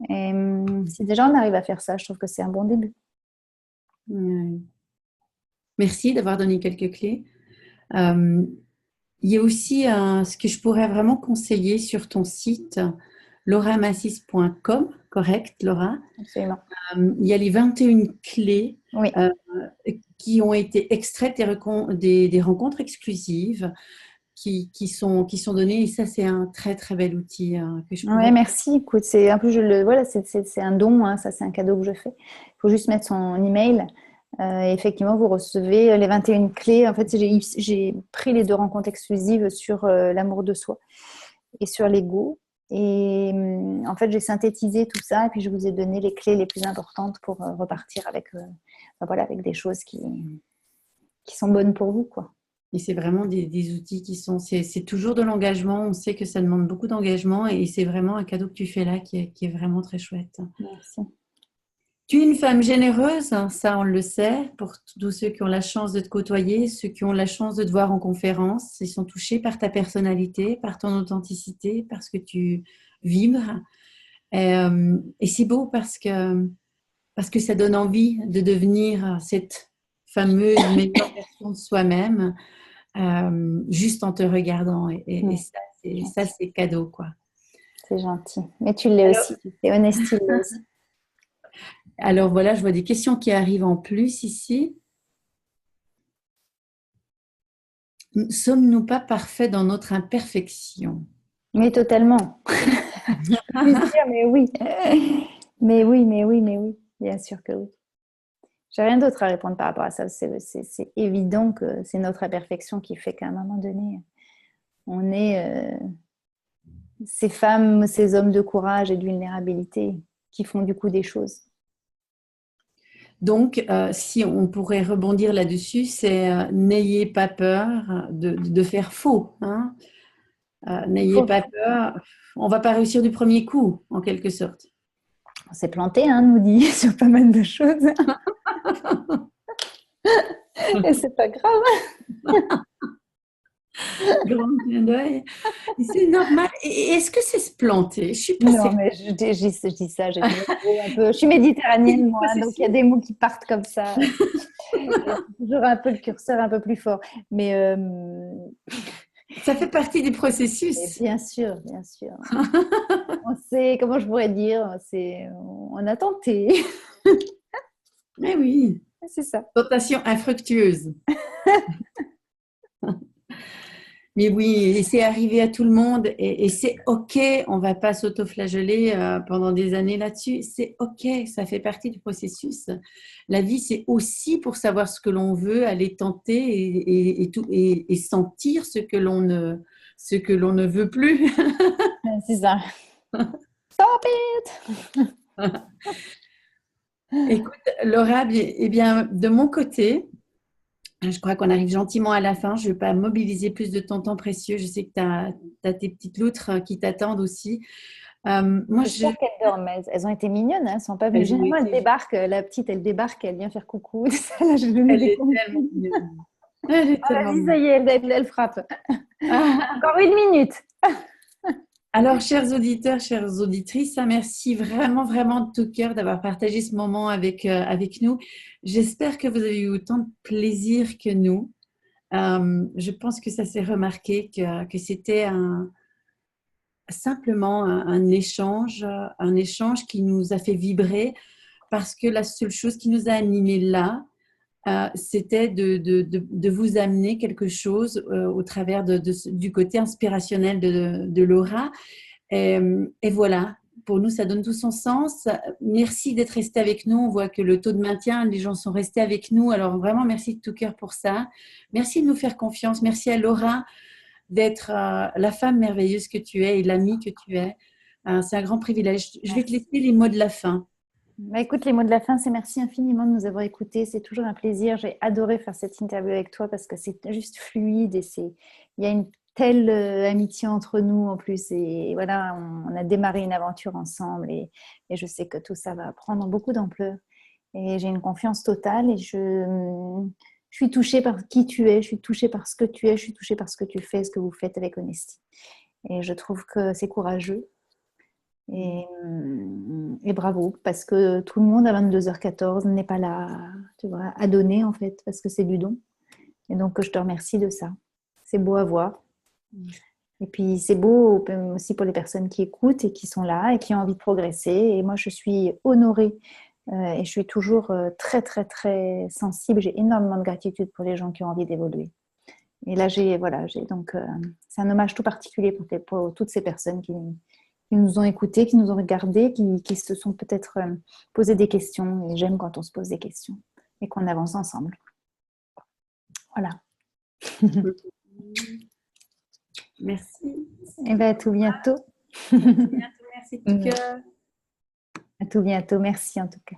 Et si déjà on arrive à faire ça, je trouve que c'est un bon début. Merci d'avoir donné quelques clés. Il y a aussi ce que je pourrais vraiment conseiller sur ton site, lauramassis.com, correct, Laura? Absolument. Il y a les 21 clés oui. Qui ont été extraites des rencontres exclusives qui sont données. Et ça, c'est un très, très bel outil que je pourrais... Oui, merci. Écoute, c'est un peu, voilà, c'est un don, hein, ça, c'est un cadeau que je fais. Il faut juste mettre son email. Et effectivement, vous recevez les 21 clés. En fait, j'ai pris les 2 rencontres exclusives sur l'amour de soi et sur l'ego. Et en fait, j'ai synthétisé tout ça et puis je vous ai donné les clés les plus importantes pour repartir avec, voilà, avec des choses qui sont bonnes pour vous, quoi. Et c'est vraiment des outils qui sont... C'est toujours de l'engagement. On sait que ça demande beaucoup d'engagement et c'est vraiment un cadeau que tu fais là qui est vraiment très chouette. Merci. Tu es une femme généreuse, hein, ça on le sait, pour tous ceux qui ont la chance de te côtoyer, ceux qui ont la chance de te voir en conférence, ils sont touchés par ta personnalité, par ton authenticité, parce que tu vibres. Et c'est beau parce que ça donne envie de devenir cette fameuse meilleure version de soi-même, juste en te regardant. Et ça, c'est cadeau, quoi. C'est gentil. Mais tu l'es aussi, c'est Honesty aussi. Alors voilà, je vois des questions qui arrivent en plus ici. Sommes-nous pas parfaits dans notre imperfection? Mais totalement. Je peux plus dire, mais oui. Mais oui. Bien sûr que oui. J'ai rien d'autre à répondre par rapport à ça. C'est évident que c'est notre imperfection qui fait qu'à un moment donné, on est ces femmes, ces hommes de courage et de vulnérabilité qui font du coup des choses. Donc, si on pourrait rebondir là-dessus, c'est n'ayez pas peur de faire faux. Hein. N'ayez pas peur. On ne va pas réussir du premier coup, en quelque sorte. On s'est planté, hein, nous dit, sur pas mal de choses. Et c'est pas grave. Grand clin d'œil. C'est normal. Et est-ce que c'est se planter? Je suis pas Non, mais je dis ça. Je suis méditerranéenne, moi, donc il y a des mots qui partent comme ça. Toujours un peu le curseur un peu plus fort. Mais ça fait partie du processus. Bien sûr. On sait, comment je pourrais dire, on a tenté. Mais oui. C'est ça. Tentation infructueuse. Mais oui, et c'est arrivé à tout le monde et c'est OK, on ne va pas s'auto-flageller pendant des années là-dessus. C'est OK, ça fait partie du processus. La vie, c'est aussi pour savoir ce que l'on veut, aller tenter et sentir ce que l'on ne veut plus. C'est ça. Stop it! Écoute, Laura, eh bien, de mon côté, je crois qu'on arrive gentiment à la fin. Je ne vais pas mobiliser plus de ton temps précieux. Je sais que tu as tes petites loutres qui t'attendent aussi. Moi, j'espère qu'elles dorment. Elles ont été mignonnes, hein, elles ne sont pas venues. Généralement, elles débarquent. La petite, elle débarque, elle vient faire coucou. Elle est tellement mignonne. Elle est tellement mignonne. Ça y est, elle frappe. Encore 1 minute. Alors, chers auditeurs, chères auditrices, merci vraiment, vraiment de tout cœur d'avoir partagé ce moment avec nous. J'espère que vous avez eu autant de plaisir que nous. Je pense que ça s'est remarqué que c'était simplement un échange qui nous a fait vibrer parce que la seule chose qui nous a animés là, c'était de vous amener quelque chose au travers du côté inspirationnel de Laura. Et voilà, pour nous, ça donne tout son sens. Merci d'être resté avec nous. On voit que le taux de maintien, les gens sont restés avec nous. Alors vraiment, merci de tout cœur pour ça. Merci de nous faire confiance. Merci à Laura d'être la femme merveilleuse que tu es et l'amie que tu es. C'est un grand privilège. Je vais te Merci. laisser les mots de la fin. Bah, écoute, les mots de la fin, c'est merci infiniment de nous avoir écoutés. C'est toujours un plaisir. J'ai adoré faire cette interview avec toi parce que c'est juste fluide et il y a une telle amitié entre nous en plus. Et voilà, on a démarré une aventure ensemble et je sais que tout ça va prendre beaucoup d'ampleur. Et j'ai une confiance totale et je suis touchée par qui tu es, je suis touchée par ce que tu es, je suis touchée par ce que tu fais, ce que vous faites avec Honesty. Et je trouve que c'est courageux. Et bravo, parce que tout le monde à 22h14 n'est pas là, tu vois, à donner en fait, parce que c'est du don. Et donc, je te remercie de ça. C'est beau à voir. Et puis, c'est beau aussi pour les personnes qui écoutent et qui sont là et qui ont envie de progresser. Et moi, je suis honorée et je suis toujours très, très, très sensible. J'ai énormément de gratitude pour les gens qui ont envie d'évoluer. Et là, donc, c'est un hommage tout particulier pour toutes ces personnes qui nous ont écoutés, qui nous ont regardés, qui se sont peut-être posé des questions. Et j'aime quand on se pose des questions et qu'on avance ensemble. Voilà. Merci. Et bien, à tout bientôt. À tout bientôt. Merci de tout cœur. À tout bientôt. Merci en tout cas.